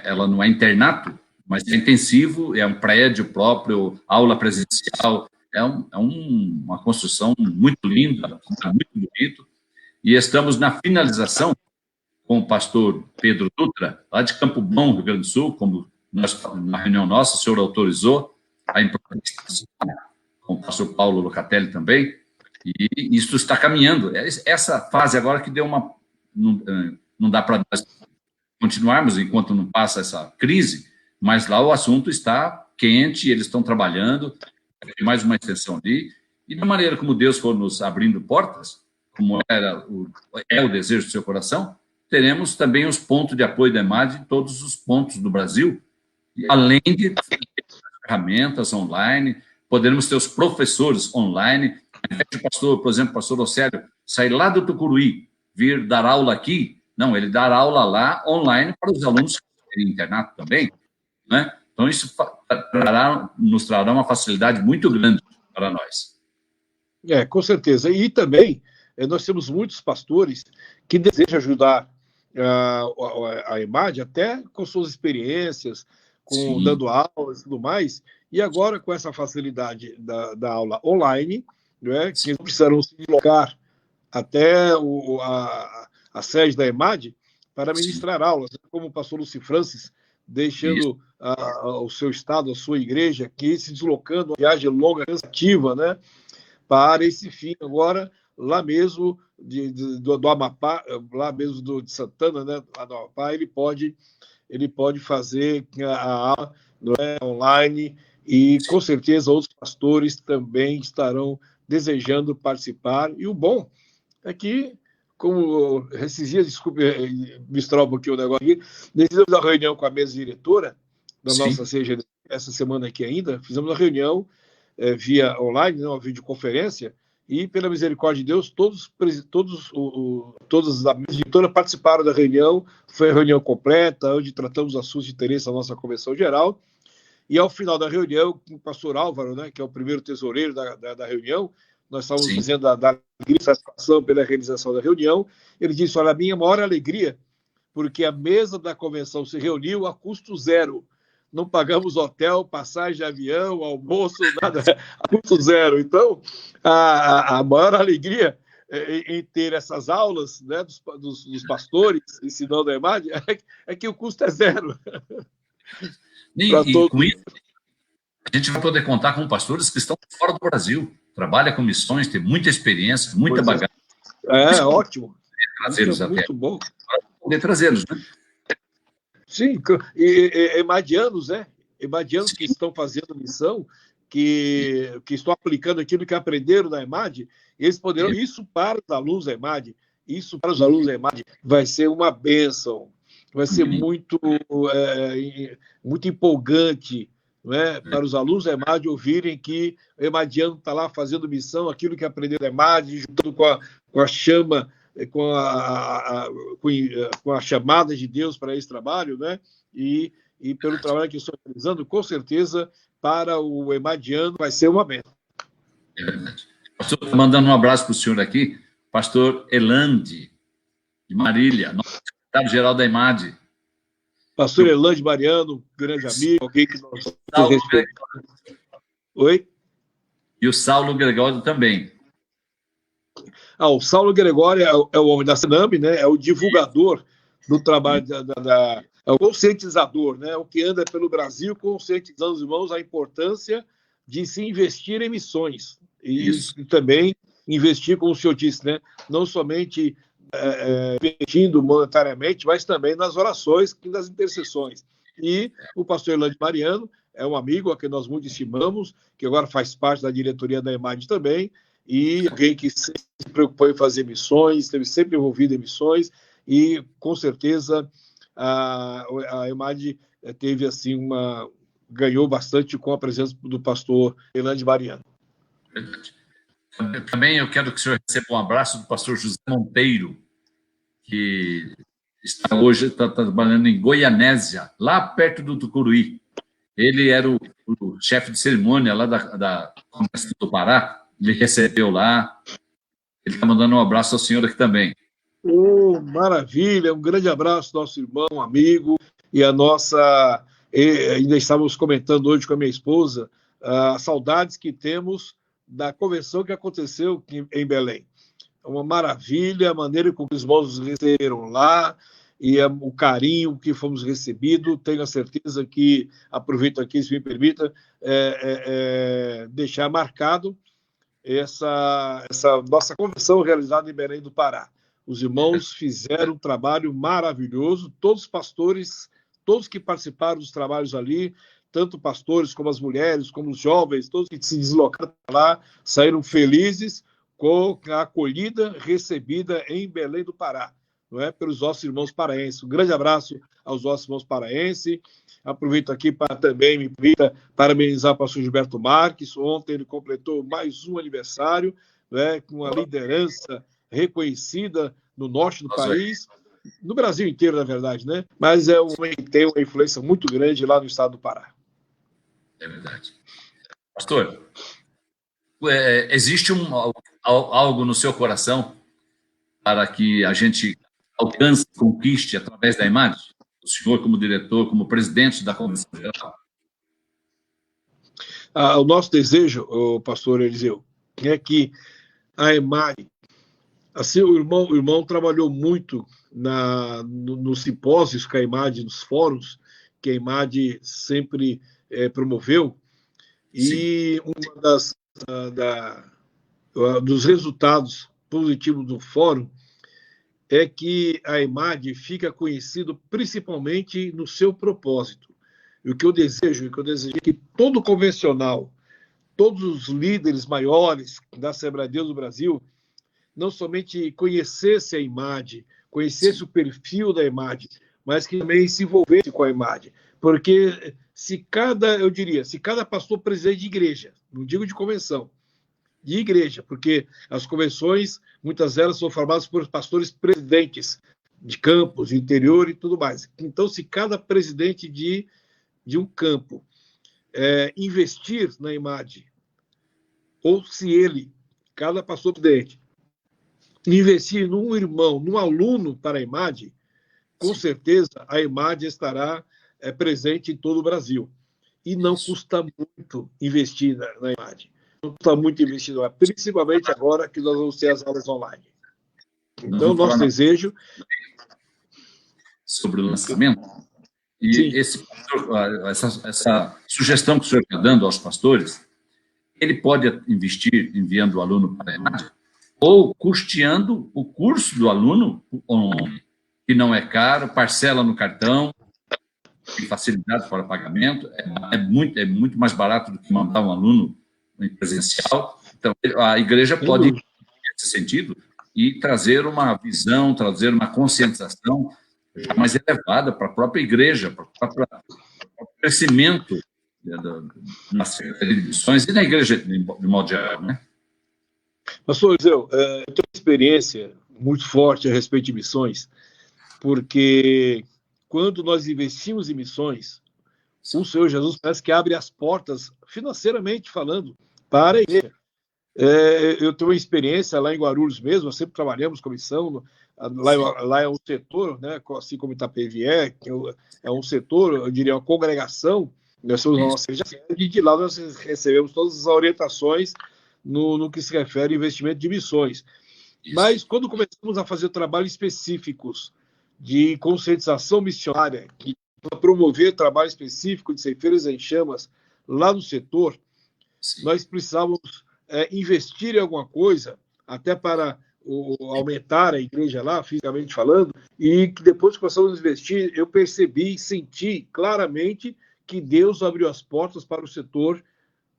ela não é internato, mas é intensivo, é um prédio próprio, aula presencial, uma construção muito linda, muito bonito, e estamos na finalização com o pastor Pedro Dutra, lá de Campo Bom, Rio Grande do Sul, como na reunião nossa, o senhor autorizou a implementação, com o pastor Paulo Locatelli também, e isso está caminhando. Essa fase agora que deu uma... Não dá para nós continuarmos enquanto não passa essa crise, mas lá o assunto está quente, eles estão trabalhando, tem mais uma extensão ali, e da maneira como Deus for nos abrindo portas, como é o desejo do seu coração, teremos também os pontos de apoio da EMAD em todos os pontos do Brasil, e além de ferramentas online, poderemos ter os professores online, por exemplo, o pastor Océlio, sair lá do Tucuruí, vir dar aula aqui, não, ele dar aula lá online para os alunos que têm internato também, né? Então, isso nos trará uma facilidade muito grande para nós. Com certeza. E também, nós temos muitos pastores que desejam ajudar a EMAD, até com suas experiências, dando aulas e tudo mais, e agora com essa facilidade da aula online, né, que não precisarão se deslocar até a sede da EMAD para ministrar aulas, como o pastor Luci Francis, deixando o seu estado, a sua igreja aqui, se deslocando, uma viagem longa, cansativa, né, para esse fim agora, lá mesmo do Amapá, lá mesmo de Santana, né, lá do Amapá, ele pode fazer a aula online, e com certeza outros pastores também estarão desejando participar. E o bom é que, como esses dias, desculpe misturar um pouquinho o negócio aqui, fizemos uma reunião com a mesa diretora da nossa CGD, essa semana aqui ainda, fizemos uma reunião via online, né, uma videoconferência, e pela misericórdia de Deus, todos da mesa diretora participaram da reunião, foi a reunião completa, onde tratamos assuntos de interesse da nossa convenção geral, e ao final da reunião, o pastor Álvaro, né, que é o primeiro tesoureiro da reunião, nós estávamos dizendo da alegria e satisfação pela realização da reunião, ele disse, olha, a minha maior alegria, porque a mesa da convenção se reuniu a custo zero, não pagamos hotel, passagem de avião, almoço, nada, a custo zero. Então, a maior alegria em ter essas aulas, né, dos pastores ensinando a EMAD é que o custo é zero. E com isso, a gente vai poder contar com pastores que estão fora do Brasil, trabalham com missões, tem muita experiência, muita bagagem. Ótimo. Trazê-los até. Muito bom. Poder trazê-los, né? Sim, e emadianos, né? Emadianos que estão fazendo missão, que estão aplicando aquilo que aprenderam na EMAD, eles poderão, isso para os alunos da EMAD, vai ser uma bênção, vai ser muito empolgante, né, para os alunos da EMAD ouvirem que o emadiano está lá fazendo missão, aquilo que aprendeu da EMAD, juntando com a chama, com a chamada de Deus para esse trabalho, né? E pelo trabalho que estou realizando, com certeza, para o emadiano vai ser uma bênção. É verdade. Pastor, mandando um abraço para o senhor aqui, pastor Elande, de Marília, nosso secretário-geral da EMAD. Pastor Elande Mariano, grande amigo, alguém que nós respeitamos. Oi? E o Saulo Gregório também. O Saulo Gregório é o homem da Senamb, né? É o divulgador do trabalho, é o conscientizador, né? O que anda pelo Brasil conscientizando os irmãos a importância de se investir em missões. E também investir, como o senhor disse, né? Não somente investindo monetariamente, mas também nas orações e nas intercessões. E o pastor Elande Mariano é um amigo a quem nós muito estimamos, que agora faz parte da diretoria da EMAD também, e alguém que sempre se preocupou em fazer missões, esteve sempre envolvido em missões, e com certeza a EMAD teve assim ganhou bastante com a presença do pastor Elande Mariano. Verdade. Também eu quero que o senhor receba um abraço do pastor José Monteiro, que hoje está trabalhando em Goianésia, lá perto do Tucuruí. Ele era o chefe de cerimônia lá da Congresso do Pará, ele recebeu lá. Ele está mandando um abraço ao senhor aqui também. Maravilha, um grande abraço, nosso irmão, amigo, e a nossa... ainda estávamos comentando hoje com a minha esposa as saudades que temos da convenção que aconteceu em Belém. É uma maravilha a maneira como os irmãos nos receberam lá e o carinho que fomos recebidos. Tenho a certeza que, aproveito aqui, se me permita, deixar marcado essa nossa convenção realizada em Belém do Pará. Os irmãos fizeram um trabalho maravilhoso, todos os pastores, todos que participaram dos trabalhos ali, tanto pastores como as mulheres, como os jovens, todos que se deslocaram lá, saíram felizes com a acolhida recebida em Belém do Pará, não é? Pelos nossos irmãos paraenses. Um grande abraço aos nossos irmãos paraenses. Aproveito aqui para também me parabenizar o pastor Gilberto Marques. Ontem ele completou mais um aniversário, né, com uma liderança reconhecida no norte do país, no Brasil inteiro, na verdade, né? Mas é um homem que tem uma influência muito grande lá no estado do Pará. É verdade. Pastor, existe algo no seu coração para que a gente alcance, conquiste através da imagem? O senhor, como diretor, como presidente da Convenção Geral? O nosso desejo, pastor Eliseu, é que a EMAD, assim, o irmão trabalhou muito nos simpósios que a EMAD, nos fóruns que a EMAD sempre promoveu, e dos resultados positivos do fórum é que a EMAD fica conhecido principalmente no seu propósito. E o que eu desejo é que todo convencional, todos os líderes maiores da Assembleia de Deus do Brasil, não somente conhecesse a EMAD, conhecesse o perfil da EMAD, mas que também se envolvesse com a EMAD. Porque se cada pastor presidente de igreja, não digo de convenção, de igreja, porque as convenções, muitas delas são formadas por pastores presidentes de campos, interior e tudo mais. Então, se cada presidente de um campo investir na EMAD, ou se cada pastor presidente, investir num irmão, num aluno para a EMAD, com certeza a EMAD estará presente em todo o Brasil. E não custa muito investir na EMAD. Não custa muito investir, principalmente agora que nós vamos ter as aulas online. Então, nosso desejo... Sobre o lançamento. E essa sugestão que o senhor está dando aos pastores, ele pode investir enviando o aluno para a EMAD ou custeando o curso do aluno online, que não é caro, parcela no cartão, tem facilidade para o pagamento, é muito mais barato do que mandar um aluno em presencial. Então, a igreja pode ir nesse sentido e trazer uma visão, trazer uma conscientização mais elevada para a própria igreja, para o próprio crescimento nas missões e na igreja de modo geral, né? Pastor Eliseu, eu tenho uma experiência muito forte a respeito de missões, porque quando nós investimos em missões, o Senhor Jesus parece que abre as portas, financeiramente falando, para a igreja. Eu tenho uma experiência lá em Guarulhos mesmo, nós sempre trabalhamos com missão, lá é um setor, né, assim como Itapevi é um setor, eu diria, uma congregação, nós somos a nossa igreja, e de lá nós recebemos todas as orientações no que se refere ao investimento de missões. Mas quando começamos a fazer trabalhos específicos de conscientização missionária, para promover trabalho específico de ceifeiros em chamas lá no setor, nós precisávamos investir em alguma coisa, até para aumentar a igreja lá, fisicamente falando, e que depois que começamos a investir, eu percebi e senti claramente que Deus abriu as portas para o setor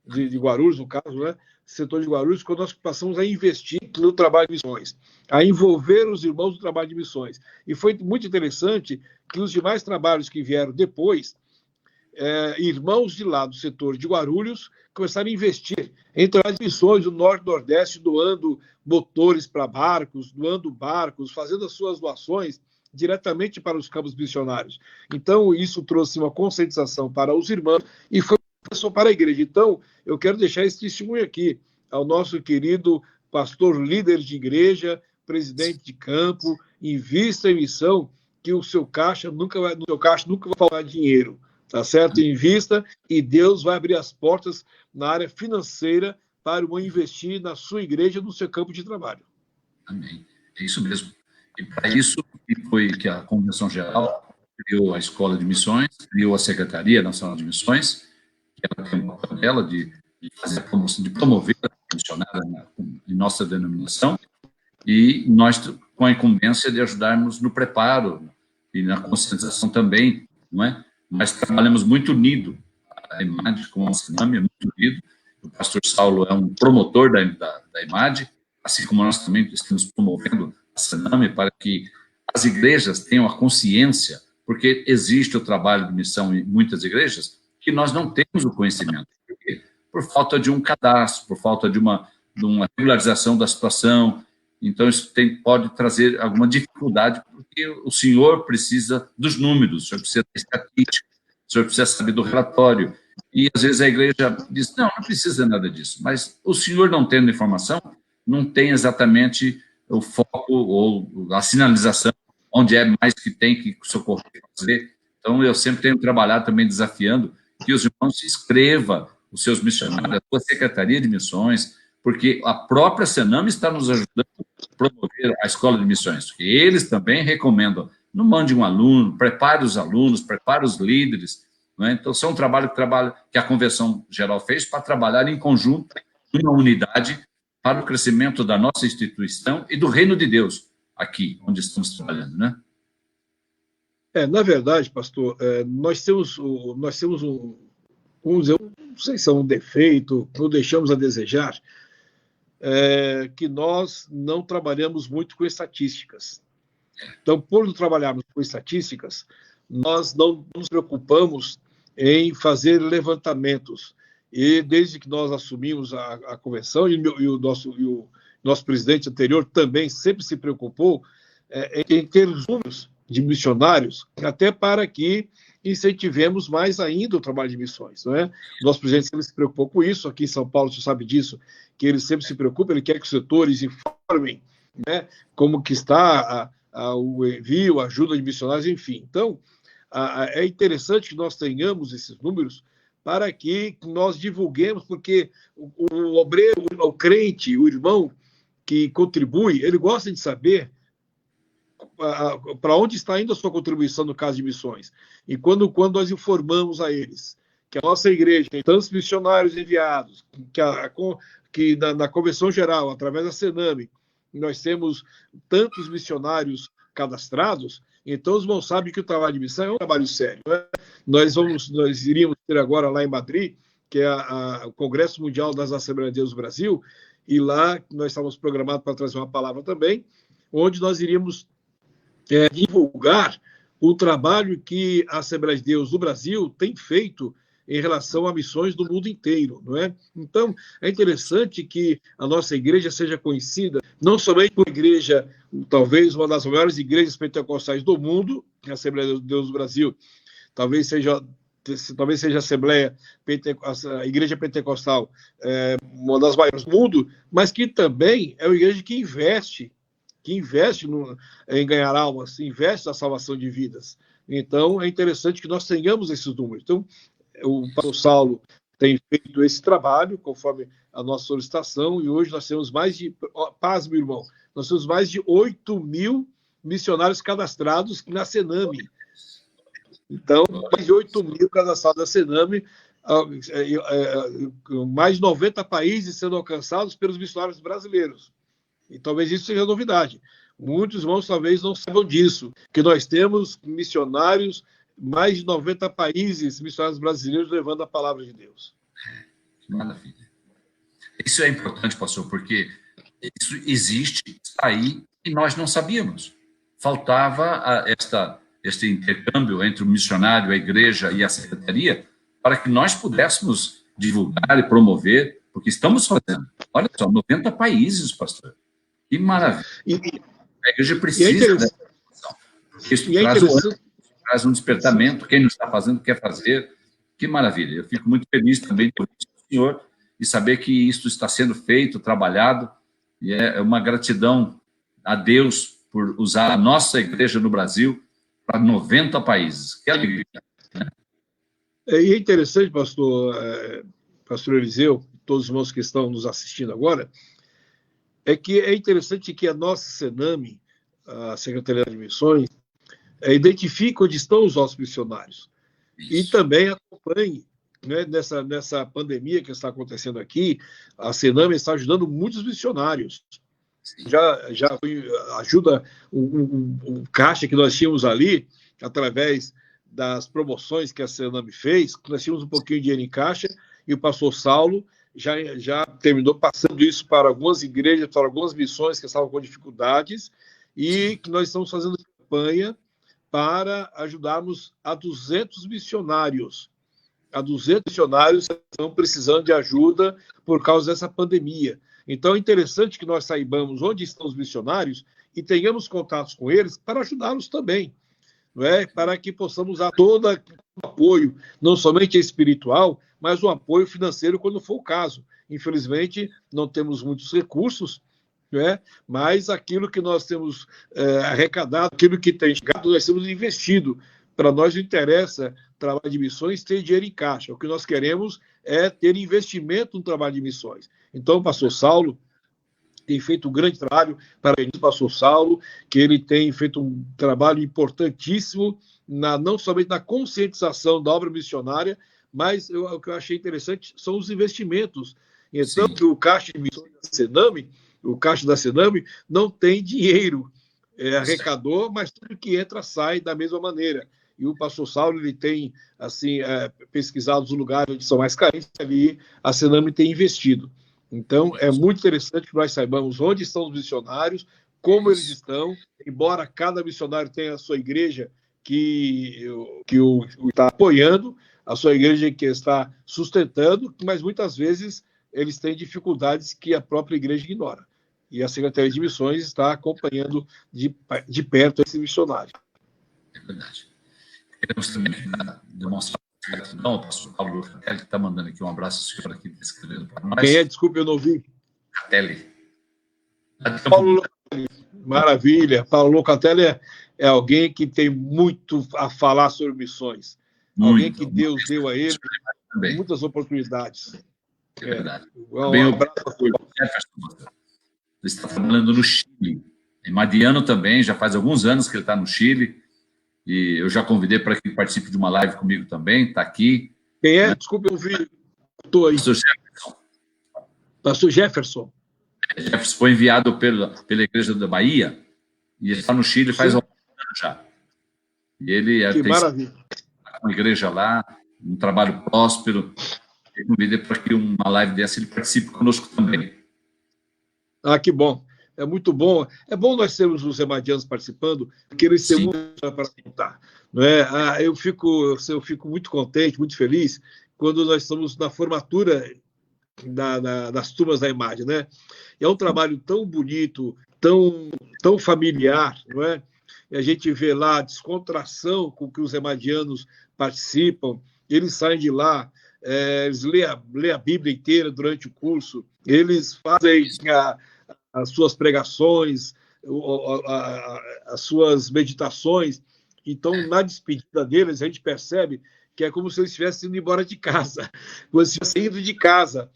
de Guarulhos, no caso, né, setor de Guarulhos, quando nós passamos a investir no trabalho de missões, a envolver os irmãos no trabalho de missões. E foi muito interessante que os demais trabalhos que vieram depois, irmãos de lá do setor de Guarulhos começaram a investir em trabalhos de missões do Norte e Nordeste, doando motores para barcos, doando barcos, fazendo as suas doações diretamente para os campos missionários. Então, isso trouxe uma conscientização para os irmãos e foi para a igreja. Então, eu quero deixar esse testemunho aqui ao nosso querido pastor líder de igreja, presidente de campo, invista em missão, que o seu caixa nunca vai faltar dinheiro, tá certo? Invista e Deus vai abrir as portas na área financeira para o investir na sua igreja, no seu campo de trabalho. Amém. É isso mesmo. E para isso foi que a Convenção Geral criou a Escola de Missões, criou a Secretaria Nacional de Missões, que ela tem uma papel dela de fazer a promoção, de promover a missionária em nossa denominação, e nós com a incumbência de ajudarmos no preparo e na conscientização também, não é? Mas trabalhamos muito unido, a IMAD com a Sename é muito unido, o pastor Saulo é um promotor da IMAD, assim como nós também estamos promovendo a Sename para que as igrejas tenham a consciência, porque existe o trabalho de missão em muitas igrejas que nós não temos o conhecimento. Por quê? Por falta de um cadastro, por falta de uma regularização da situação. Então, isso pode trazer alguma dificuldade, porque o senhor precisa dos números, o senhor precisa da estatística, o senhor precisa saber do relatório. E, às vezes, a igreja diz, não precisa nada disso. Mas o senhor, não tendo informação, não tem exatamente o foco ou a sinalização onde é mais que tem que socorrer fazer. Então, eu sempre tenho trabalhado também desafiando que os irmãos se inscrevam, os seus missionários, a sua Secretaria de Missões, porque a própria Sename está nos ajudando a promover a Escola de Missões, porque eles também recomendam, não mande um aluno, prepare os alunos, prepare os líderes, não é? Então, isso é um trabalho que a Convenção Geral fez para trabalhar em conjunto, uma unidade, para o crescimento da nossa instituição e do reino de Deus, aqui, onde estamos trabalhando, né? Na verdade, pastor, nós temos não sei se é um defeito, ou deixamos a desejar, que nós não trabalhamos muito com estatísticas. Então, por não trabalharmos com estatísticas, nós não nos preocupamos em fazer levantamentos. E desde que nós assumimos a convenção, e o nosso presidente anterior também sempre se preocupou em ter os números de missionários, até para que incentivemos mais ainda o trabalho de missões, não é? O nosso presidente sempre se preocupou com isso, aqui em São Paulo, você sabe disso, que ele sempre se preocupa, ele quer que os setores informem, né, como que está o envio, a ajuda de missionários, enfim. Então, é interessante que nós tenhamos esses números para que nós divulguemos, porque o obreiro, o crente, o irmão que contribui, ele gosta de saber para onde está indo a sua contribuição no caso de missões. E quando nós informamos a eles que a nossa igreja tem tantos missionários enviados, que na Convenção Geral, através da Sename, nós temos tantos missionários cadastrados, então os irmãos sabem que o trabalho de missão é um trabalho sério, né? Nós iríamos ter agora lá em Madrid, que é o Congresso Mundial das Assembleias de Deus do Brasil, e lá nós estávamos programados para trazer uma palavra também, onde nós iríamos divulgar o trabalho que a Assembleia de Deus do Brasil tem feito em relação a missões do mundo inteiro, não é? Então, é interessante que a nossa igreja seja conhecida não somente por igreja, talvez uma das maiores igrejas pentecostais do mundo, a Assembleia de Deus do Brasil, talvez seja a Igreja Pentecostal, uma das maiores do mundo, mas que também é uma igreja que investe em ganhar almas, investe na salvação de vidas. Então, é interessante que nós tenhamos esses números. Então, o pastor Saulo tem feito esse trabalho, conforme a nossa solicitação, e hoje nós temos paz, meu irmão, nós temos mais de 8.000 missionários cadastrados na Sename. Então, mais de 8.000 cadastrados na Sename, mais de 90 países sendo alcançados pelos missionários brasileiros. E talvez isso seja novidade. Muitos irmãos talvez não saibam disso, que nós temos missionários, mais de 90 países, missionários brasileiros levando a palavra de Deus. Maravilha. Isso é importante, pastor, porque isso existe, está aí, e nós não sabíamos. Faltava este intercâmbio entre o missionário, a igreja e a secretaria, para que nós pudéssemos divulgar e promover, porque estamos fazendo. Olha só, 90 países, pastor. Que maravilha. A igreja precisa dessa informação. Isso traz um despertamento. Quem não está fazendo, quer fazer. Que maravilha. Eu fico muito feliz também por isso, senhor, e saber que isso está sendo feito, trabalhado, e é uma gratidão a Deus por usar a nossa igreja no Brasil para 90 países. Que alegria. E é interessante, pastor Eliseu, todos os irmãos que estão nos assistindo agora, é que é interessante que a nossa Sename, a Secretaria de Missões, identifique onde estão os nossos missionários. Isso. E também acompanhe, né, nessa pandemia que está acontecendo aqui, a Sename está ajudando muitos missionários. Já ajuda o caixa que nós tínhamos ali, através das promoções que a Sename fez, nós tínhamos um pouquinho de dinheiro em caixa, e o pastor Saulo já terminou passando isso para algumas igrejas, para algumas missões que estavam com dificuldades, e que nós estamos fazendo campanha para ajudarmos a 200 missionários. A 200 missionários que estão precisando de ajuda por causa dessa pandemia. Então, é interessante que nós saibamos onde estão os missionários e tenhamos contatos com eles para ajudá-los também, não é? Para que possamos dar todo o apoio, não somente espiritual, mas o apoio financeiro quando for o caso. Infelizmente, não temos muitos recursos, não é? Mas aquilo que nós temos arrecadado, aquilo que tem chegado, nós temos investido. Para nós não interessa trabalho de missões ter dinheiro em caixa. O que nós queremos é ter investimento no trabalho de missões. Então, o pastor Saulo tem feito um grande trabalho, parabéns ao pastor Saulo, que ele tem feito um trabalho importantíssimo, não somente na conscientização da obra missionária, mas o que eu achei interessante são os investimentos. Então, que o caixa de missões da Sename, o caixa da Sename, não tem dinheiro, arrecador, mas tudo que entra sai da mesma maneira. E o pastor Saulo, ele tem assim, pesquisado os lugares onde são mais carentes, ali a Sename tem investido. Então, é muito interessante que nós saibamos onde estão os missionários, como eles estão, embora cada missionário tenha a sua igreja que o está apoiando, a sua igreja que está sustentando, mas muitas vezes eles têm dificuldades que a própria igreja ignora. E a Secretaria de Missões está acompanhando de perto esse missionário. É verdade. Queremos também demonstrar gratidão ao pastor Paulo Catelli, que está mandando aqui um abraço, senhor, aqui escrevendo para nós. Quem é? Desculpe, eu não ouvi. Catelli. Paulo Locatelli. Maravilha. Paulo Locatelli é alguém que tem muito a falar sobre missões. Alguém que Deus deu a ele muitas oportunidades. É verdade. Um abraço a todos. Jefferson, ele está trabalhando no Chile. Em Madiano também, já faz alguns anos que ele está no Chile. E eu já convidei para que ele participe de uma live comigo também, está aqui. Quem é? Desculpe, eu ouvi. Estou aí. Pastor Jefferson. Pastor Jefferson. Jefferson foi enviado pela Igreja da Bahia e está no Chile faz alguns anos já. E ele que maravilha. Uma igreja lá, um trabalho próspero. Eu convidei para que uma live dessa ele participe conosco também. Ah, que bom. É muito bom. É bom nós termos os emadianos participando, porque eles têm muito para contar. Não é? Eu fico muito contente, muito feliz, quando nós estamos na formatura das turmas da Imagem, né? E é um trabalho tão bonito, tão familiar, não é? E a gente vê lá a descontração com que os emadianos participam, eles saem de lá, eles lêem a Bíblia inteira durante o curso, eles fazem as suas pregações, as suas meditações. Então, na despedida deles, a gente percebe que é como se eles estivessem indo embora de casa, como se estivessem indo de casa,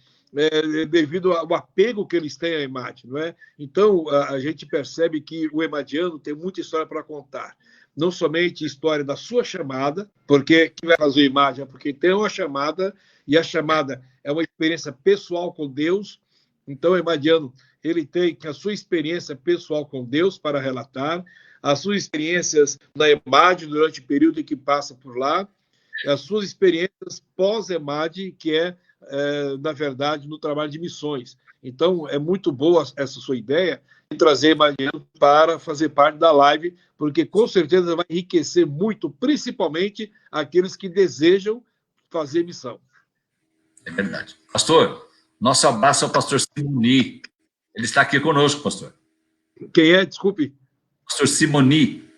devido ao apego que eles têm à Imagem, não é? Então, a gente percebe que o emadiano tem muita história para contar. Não somente história da sua chamada, porque quem vai fazer a Imagem é porque tem uma chamada, e a chamada é uma experiência pessoal com Deus. Então, o emadiano, ele tem a sua experiência pessoal com Deus para relatar, as suas experiências na EMAD durante o período em que passa por lá, as suas experiências pós-EMAD, que é na verdade, no trabalho de missões. Então, é muito boa essa sua ideia de trazer Mariano para fazer parte da live, porque com certeza vai enriquecer muito, principalmente aqueles que desejam fazer missão. É verdade. Pastor, nosso abraço ao pastor Simoni. Ele está aqui conosco, pastor. Quem é? Desculpe. Pastor Simoni.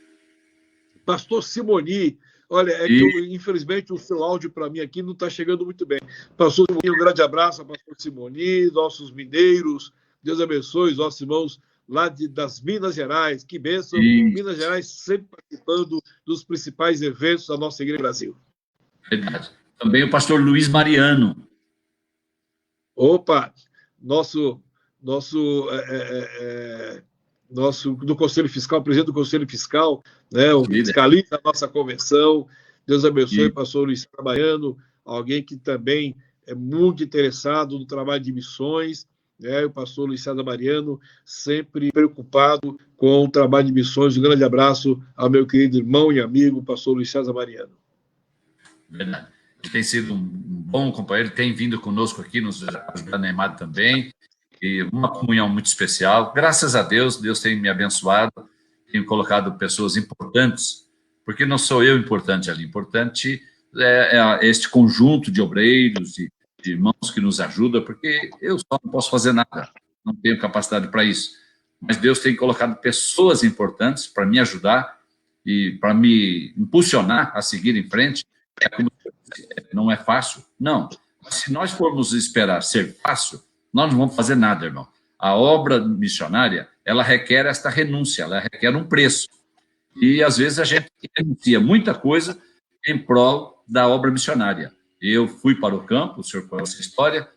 Pastor Simoni. Olha, é que infelizmente o seu áudio para mim aqui não está chegando muito bem. Pastor Simoni, um grande abraço a pastor Simoni, nossos mineiros. Deus abençoe os nossos irmãos lá das Minas Gerais. Que bênção. Minas Gerais sempre participando dos principais eventos da nossa Igreja Brasil. Verdade. Também o pastor Luiz Mariano. Opa, nosso do Conselho Fiscal, presidente do Conselho Fiscal, né, o fiscalista da nossa convenção. Deus abençoe, pastor Luiz Mariano, alguém que também é muito interessado no trabalho de missões, né, o pastor Luiz César Mariano, sempre preocupado com o trabalho de missões. Um grande abraço ao meu querido irmão e amigo, pastor Luiz César Mariano. Verdade. Ele tem sido um bom companheiro, tem vindo conosco aqui, nos ajudando a Neymar também, e uma comunhão muito especial. Graças a Deus, Deus tem me abençoado, tem colocado pessoas importantes, porque não sou eu importante ali, importante é este conjunto de obreiros, de irmãos que nos ajudam, porque eu só não posso fazer nada, não tenho capacidade para isso. Mas Deus tem colocado pessoas importantes para me ajudar e para me impulsionar a seguir em frente. Não é fácil? Não. Se nós formos esperar ser fácil, nós não vamos fazer nada, irmão. A obra missionária, ela requer esta renúncia, ela requer um preço. E, às vezes, a gente renuncia muita coisa em prol da obra missionária. Eu fui para o campo, o senhor conhece essa história,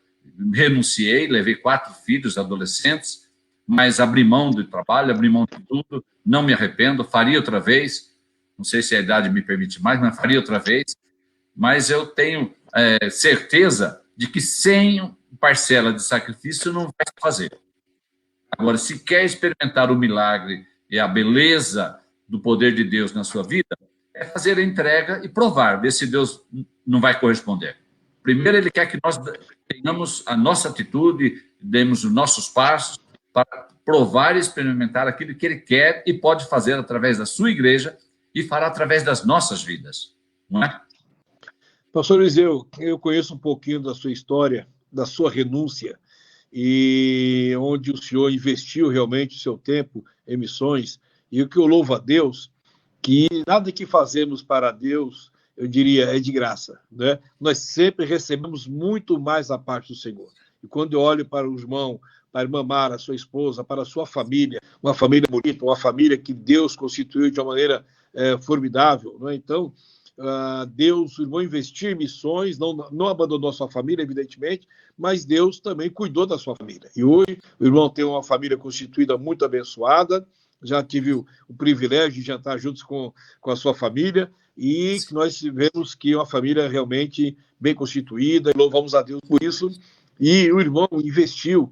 renunciei, levei 4 filhos adolescentes, mas abri mão do trabalho, abri mão de tudo, não me arrependo, faria outra vez, não sei se a idade me permite mais, mas faria outra vez, mas eu tenho certeza de que sem parcela de sacrifício não vai fazer. Agora, se quer experimentar o milagre e a beleza do poder de Deus na sua vida, é fazer a entrega e provar, ver se Deus não vai corresponder. Primeiro, Ele quer que nós tenhamos a nossa atitude, demos os nossos passos para provar e experimentar aquilo que Ele quer e pode fazer através da sua igreja e fará através das nossas vidas, não é? Pastor Eliseu, eu conheço um pouquinho da sua história, da sua renúncia, e onde o senhor investiu realmente o seu tempo em missões, e o que eu louvo a Deus, que nada que fazemos para Deus, eu diria, é de graça, né? Nós sempre recebemos muito mais da parte do Senhor. E quando eu olho para o irmão, para a irmã Mara, sua esposa, para a sua família, uma família bonita, uma família que Deus constituiu de uma maneira formidável, não é? Então, Deus, o irmão investiu em missões, não abandonou a sua família, evidentemente, mas Deus também cuidou da sua família. E hoje o irmão tem uma família constituída muito abençoada, já tive o privilégio de jantar juntos com a sua família, e que nós tivemos que uma família realmente bem constituída, e louvamos a Deus por isso. E o irmão investiu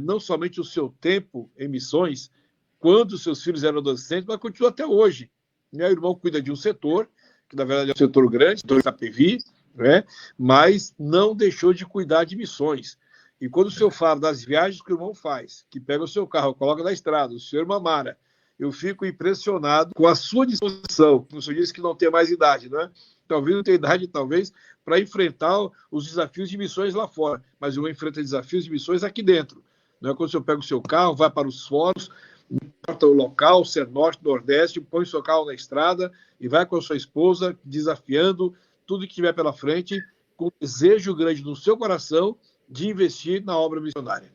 não somente o seu tempo em missões, quando os seus filhos eram adolescentes, mas continua até hoje. O irmão cuida de um setor, que na verdade é um setor grande, setor Itapevi, né? Mas não deixou de cuidar de missões. E quando o senhor fala das viagens que o irmão faz, que pega o seu carro, coloca na estrada, o senhor Mamara, eu fico impressionado com a sua disposição. O senhor disse que não tem mais idade, não é? Talvez não tenha idade, talvez, para enfrentar os desafios de missões lá fora, mas eu enfrento desafios de missões aqui dentro. Não é? Quando o senhor pega o seu carro, vai para os fóruns, não importa o local, se é norte, nordeste, põe o seu carro na estrada e vai com a sua esposa, desafiando tudo que tiver pela frente, com um desejo grande no seu coração de investir na obra missionária.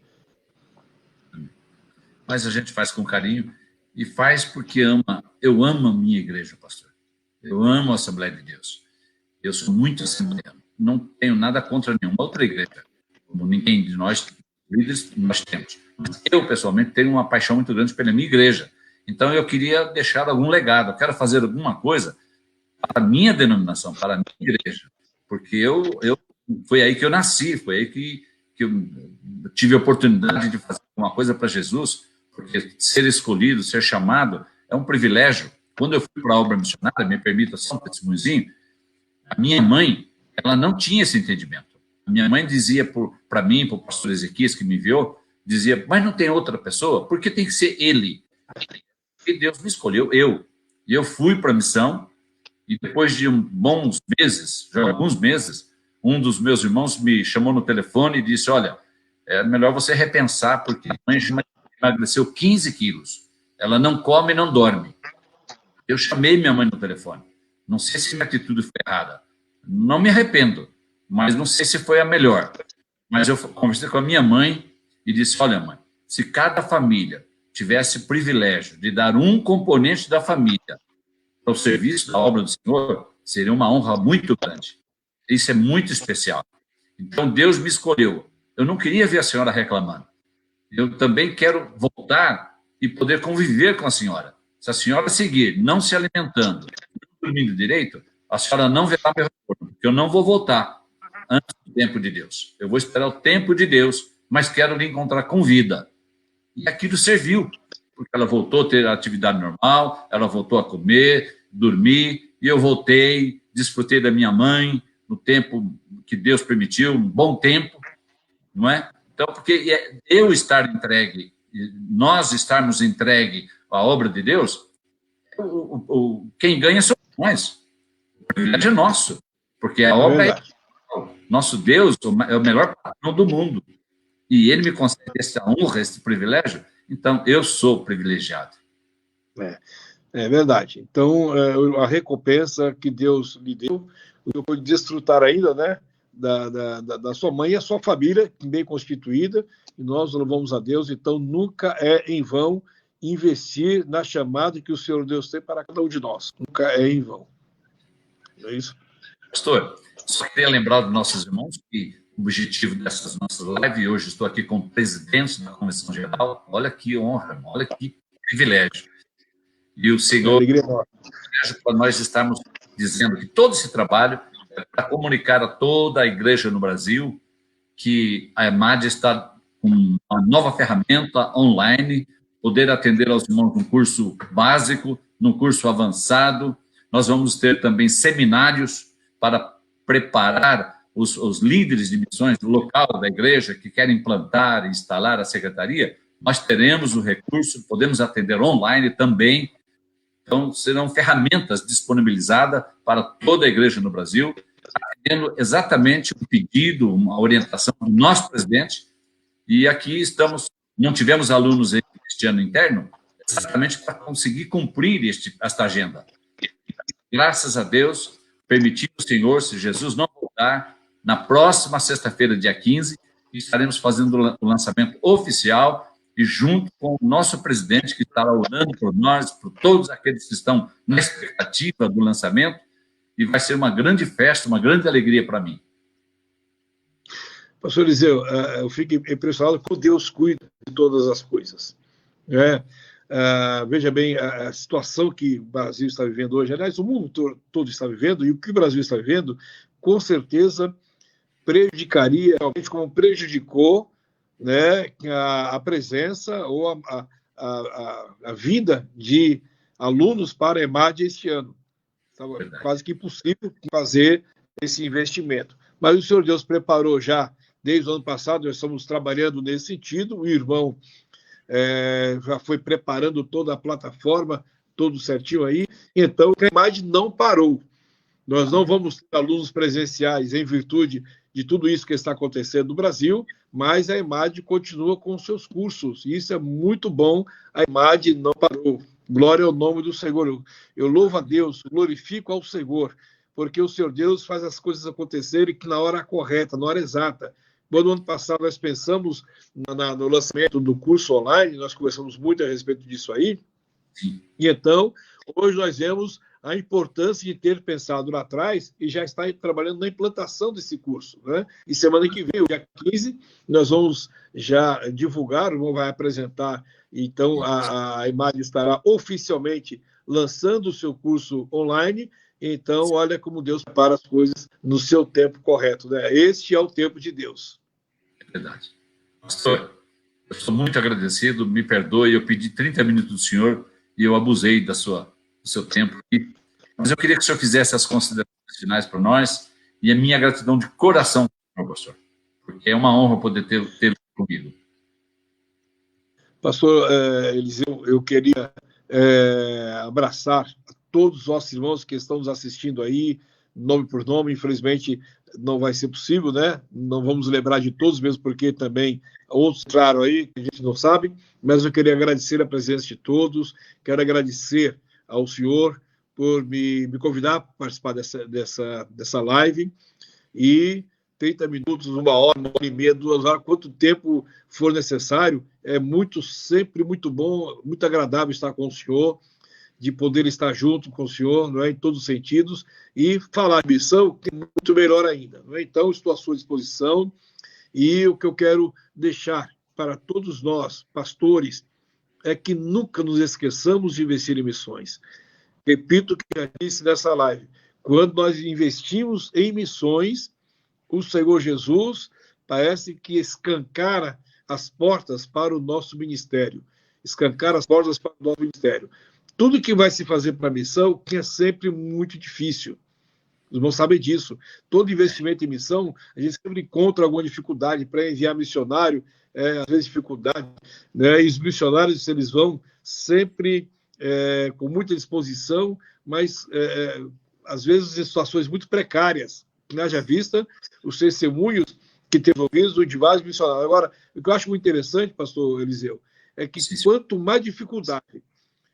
Mas a gente faz com carinho e faz porque ama. Eu amo a minha igreja, pastor. Eu amo a Assembleia de Deus. Eu sou muito assembleano. Não tenho nada contra nenhuma outra igreja, como ninguém de nós, líderes, nós temos. Mas eu, pessoalmente, tenho uma paixão muito grande pela minha igreja. Então, eu queria deixar algum legado. Eu quero fazer alguma coisa para a minha denominação, para a minha igreja. Porque foi aí que eu nasci, foi aí que eu tive a oportunidade de fazer alguma coisa para Jesus, porque ser escolhido, ser chamado, é um privilégio. Quando eu fui para a obra missionária, me permita só um testemunhozinho, a minha mãe, ela não tinha esse entendimento. Minha mãe dizia para mim, para o pastor Ezequias, que me enviou, dizia, mas não tem outra pessoa? Por que tem que ser ele? E Deus me escolheu, eu. E eu fui para a missão, e depois de bons meses, já alguns meses, um dos meus irmãos me chamou no telefone e disse, olha, é melhor você repensar, porque a mãe emagreceu 15 quilos. Ela não come e não dorme. Eu chamei minha mãe no telefone. Não sei se minha atitude foi errada. Não me arrependo, mas não sei se foi a melhor. Mas eu conversei com a minha mãe e disse, olha, mãe, se cada família tivesse o privilégio de dar um componente da família para o serviço da obra do Senhor, seria uma honra muito grande. Isso é muito especial. Então, Deus me escolheu. Eu não queria ver a senhora reclamando. Eu também quero voltar e poder conviver com a senhora. Se a senhora seguir não se alimentando, não dormindo direito, a senhora não verá meu retorno, porque eu não vou voltar antes do tempo de Deus. Eu vou esperar o tempo de Deus, mas quero lhe encontrar com vida. E aquilo serviu, porque ela voltou a ter a atividade normal, ela voltou a comer, dormir, e eu voltei, desfrutei da minha mãe, no tempo que Deus permitiu, um bom tempo, não é? Então, porque eu estar entregue, nós estarmos entregue à obra de Deus, quem ganha somos nós. O privilégio é nosso, porque a obra é nosso Deus, é o melhor patrão do mundo. E ele me concede essa honra, esse privilégio, então eu sou privilegiado. É verdade. Então, a recompensa que Deus lhe deu, eu pude desfrutar ainda, né, da sua mãe e a sua família, bem constituída, e nós louvamos a Deus. Então, nunca é em vão investir na chamada que o Senhor Deus tem para cada um de nós. Nunca é em vão. Não é isso? Pastor, só queria lembrar dos nossos irmãos que o objetivo dessas nossas lives, hoje estou aqui como presidente da Convenção Geral, olha que honra, olha que privilégio. E o Senhor, para nós estarmos dizendo que todo esse trabalho é para comunicar a toda a igreja no Brasil que a EMAD está com uma nova ferramenta online, poder atender aos irmãos num curso básico, num curso avançado. Nós vamos ter também seminários para preparar os líderes de missões do local da igreja que querem implantar e instalar a secretaria. Nós teremos o recurso, podemos atender online também. Então, serão ferramentas disponibilizadas para toda a igreja no Brasil, atendendo exatamente um pedido, uma orientação do nosso presidente. E aqui estamos, não tivemos alunos este ano interno, exatamente para conseguir cumprir esta agenda. Graças a Deus, permitiu o Senhor, se Jesus não voltar, na próxima sexta-feira, dia 15, estaremos fazendo o lançamento oficial e junto com o nosso presidente, que estará orando por nós, por todos aqueles que estão na expectativa do lançamento, e vai ser uma grande festa, uma grande alegria para mim. Pastor Eliseu, eu fico impressionado como Deus cuida de todas as coisas. Veja bem, a situação que o Brasil está vivendo hoje, aliás, o mundo todo está vivendo, e o que o Brasil está vivendo, com certeza prejudicaria, realmente como prejudicou, né, a presença ou a vinda de alunos para a EMAD este ano. Estava quase que impossível fazer esse investimento. Mas o Senhor Deus preparou já, desde o ano passado, nós estamos trabalhando nesse sentido, o irmão já foi preparando toda a plataforma, tudo certinho aí, então a EMAD não parou. Nós não vamos ter alunos presenciais em virtude de tudo isso que está acontecendo no Brasil, mas a EMAD continua com seus cursos, e isso é muito bom, a EMAD não parou. Glória ao nome do Senhor. Eu louvo a Deus, glorifico ao Senhor, porque o Senhor Deus faz as coisas acontecerem que na hora correta, na hora exata. Quando ano passado nós pensamos no lançamento do curso online, nós conversamos muito a respeito disso aí, e então, hoje nós vemos a importância de ter pensado lá atrás e já está trabalhando na implantação desse curso, né? E semana que vem, dia 15, nós vamos já divulgar, vai apresentar, então a EMAD estará oficialmente lançando o seu curso online. Então, olha como Deus prepara as coisas no seu tempo correto, né? Este é o tempo de Deus. É verdade. Pastor, eu sou muito agradecido, me perdoe, eu pedi 30 minutos do senhor e eu abusei do seu tempo aqui. Mas eu queria que o senhor fizesse as considerações finais para nós e a minha gratidão de coração, pastor. porque é uma honra poder ter comigo. Pastor Eliseu, eu queria abraçar todos os nossos irmãos que estão nos assistindo aí, nome por nome. Infelizmente não vai ser possível, né? Não vamos lembrar de todos, mesmo porque também outros entraram aí que a gente não sabe, mas eu queria agradecer a presença de todos, quero agradecer ao senhor por me convidar para participar dessa live, e 30 minutos, 1 hora e meia, 2 horas, quanto tempo for necessário, é sempre muito bom, muito agradável estar com o senhor, de poder estar junto com o senhor, não é, em todos os sentidos, e falar de missão, que é muito melhor ainda. Não é? Então, estou à sua disposição, e o que eu quero deixar para todos nós, pastores, é que nunca nos esqueçamos de investir em missões. Repito o que eu disse nessa live, quando nós investimos em missões, o Senhor Jesus parece que escancara as portas para o nosso ministério. Escancara as portas para o nosso ministério. Tudo que vai se fazer para a missão é sempre muito difícil. Os irmãos sabem disso. Todo investimento em missão, a gente sempre encontra alguma dificuldade para enviar missionário, às vezes dificuldade, né? E os missionários, eles vão sempre com muita disposição, mas às vezes em situações muito precárias. Haja vista os testemunhos que teve ouvido de vários missionários. Agora, o que eu acho muito interessante, pastor Eliseu, é que quanto mais dificuldade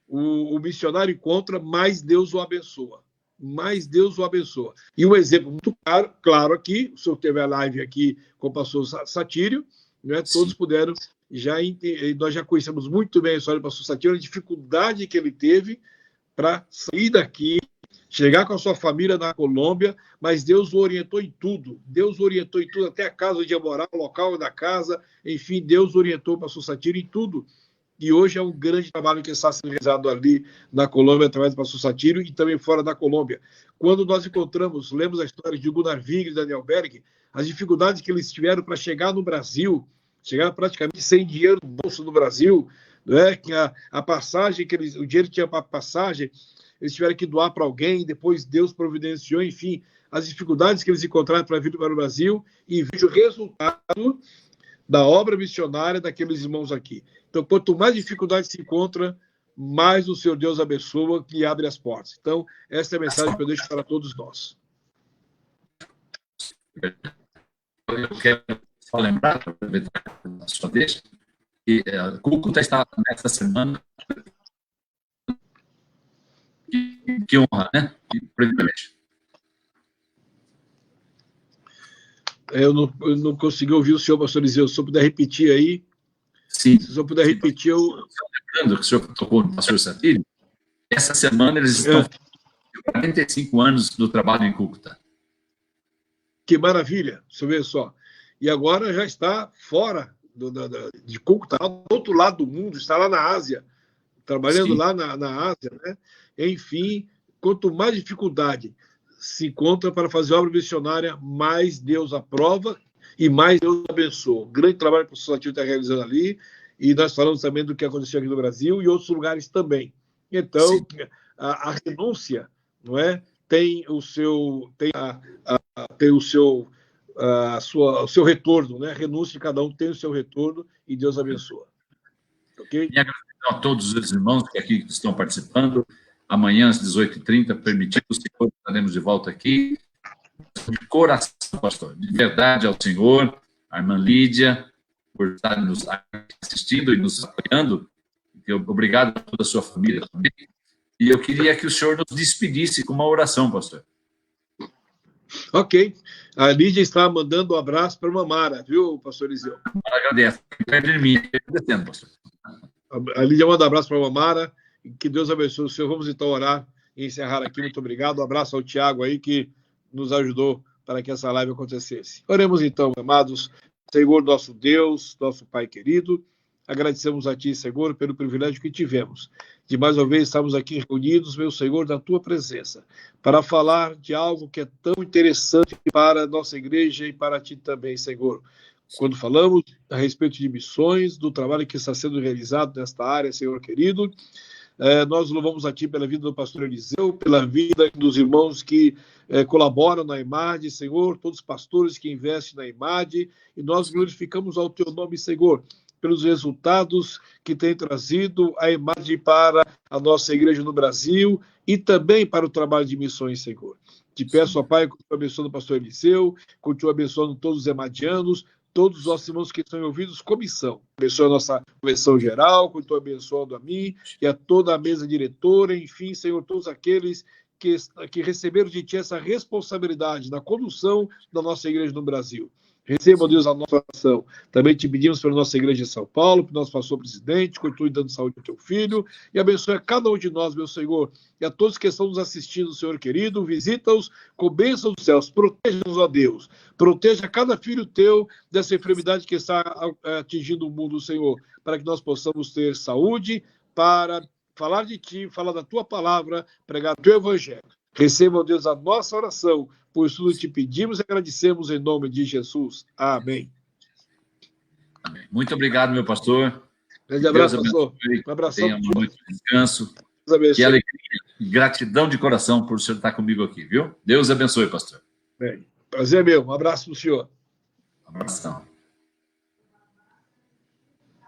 o missionário encontra, mais Deus o abençoa. Mais Deus o abençoa. E um exemplo muito claro aqui, o senhor teve a live aqui com o pastor Satírio, né? Todos puderam, nós já conhecemos muito bem a história do pastor Satírio, a dificuldade que ele teve para sair daqui, chegar com a sua família na Colômbia, mas Deus o orientou em tudo. Deus o orientou em tudo, até a casa onde ia morar, o local da casa, enfim, Deus orientou para o pastor Satírio em tudo. E hoje é um grande trabalho que está sendo realizado ali na Colômbia, através do pastor Satírio, e também fora da Colômbia. Quando nós lemos a história de Gunnar Wigg e Daniel Berg, as dificuldades que eles tiveram para chegar no Brasil, chegaram praticamente sem dinheiro no bolso do Brasil, né? A passagem, o dinheiro que tinha para passagem, eles tiveram que doar para alguém, depois Deus providenciou, enfim, as dificuldades que eles encontraram para vir para o Brasil, e vejo o resultado da obra missionária daqueles irmãos aqui. Então, quanto mais dificuldade se encontra, mais o Senhor Deus abençoa e abre as portas. Então, essa é a mensagem que eu deixo para todos nós. Eu quero só lembrar, para aproveitar a sua deixa, que a Cúcuta está nesta semana. Que honra, né? Que privilégio. Eu não consegui ouvir o senhor, pastor Eliseu. Se o senhor puder repetir aí. Sim. Se o senhor puder repetir, eu... Lembrando que o senhor tocou no pastor Satírio, essa semana eles estão com 45 anos do trabalho em Cúcuta. Que maravilha, você vê só. E agora já está fora de Cúcuta, do outro lado do mundo, está lá na Ásia, trabalhando lá na Ásia, né? Enfim, quanto mais dificuldade se encontra para fazer obra missionária, mais Deus aprova e mais Deus abençoa. O grande trabalho que o pastor Satírio está realizando ali, e nós falamos também do que aconteceu aqui no Brasil e outros lugares também. Então, a renúncia, não é? Tem o seu retorno, né? A renúncia de cada um tem o seu retorno e Deus abençoa. Ok? Minha gratidão a todos os irmãos que aqui estão participando. Amanhã, às 18h30, permitido o Senhor, estaremos de volta aqui. De coração, pastor, de verdade ao Senhor, a irmã Lídia, por estar nos assistindo e nos apoiando. Obrigado a toda a sua família também. E eu queria que o senhor nos despedisse com uma oração, pastor. Ok. A Lídia está mandando um abraço para a Mamara, viu, pastor Eliseu? Agradeço. Agradecendo, pastor. A Lídia manda um abraço para a Mamara. Que Deus abençoe o senhor. Vamos então orar e encerrar aqui. Muito obrigado. Um abraço ao Tiago aí, que nos ajudou para que essa live acontecesse. Oremos então, amados. Senhor, nosso Deus, nosso Pai querido, agradecemos a Ti, Senhor, pelo privilégio que tivemos de mais uma vez estarmos aqui reunidos, meu Senhor, na Tua presença, para falar de algo que é tão interessante para a nossa igreja e para Ti também, Senhor. Quando falamos a respeito de missões, do trabalho que está sendo realizado nesta área, Senhor querido, Nós louvamos a Ti pela vida do pastor Eliseu, pela vida dos irmãos que colaboram na IMAD, Senhor, todos os pastores que investem na IMAD, e nós glorificamos ao Teu nome, Senhor, pelos resultados que tem trazido a IMAD para a nossa igreja no Brasil e também para o trabalho de missões, Senhor. Te peço, ó Pai, continue abençoando o pastor Eliseu, continue abençoando todos os emadianos, todos os nossos irmãos que estão envolvidos com missão. Abençoa a nossa convenção geral, continue abençoando a mim e a toda a mesa diretora, enfim, Senhor, todos aqueles que receberam de Ti essa responsabilidade na condução da nossa igreja no Brasil. Receba, Deus, a nossa oração. Também te pedimos pela nossa igreja de São Paulo, pelo nosso pastor presidente, continue dando saúde ao teu filho, e abençoe a cada um de nós, meu Senhor, e a todos que estão nos assistindo, Senhor querido, visita-os com bênção dos céus, proteja-nos, ó Deus, proteja cada filho teu dessa enfermidade que está atingindo o mundo, Senhor, para que nós possamos ter saúde para falar de Ti, falar da Tua palavra, pregar o Teu evangelho. Receba, ó Deus, a nossa oração, por isso te pedimos e agradecemos em nome de Jesus. Amém. Amém. Muito obrigado, meu pastor. Grande abraço, pastor. Um abraço. Tenha uma noite de descanso. Que alegria e gratidão de coração por o senhor estar comigo aqui, viu? Deus abençoe, pastor. Bem, prazer é meu. Um abraço para o senhor. Um abração.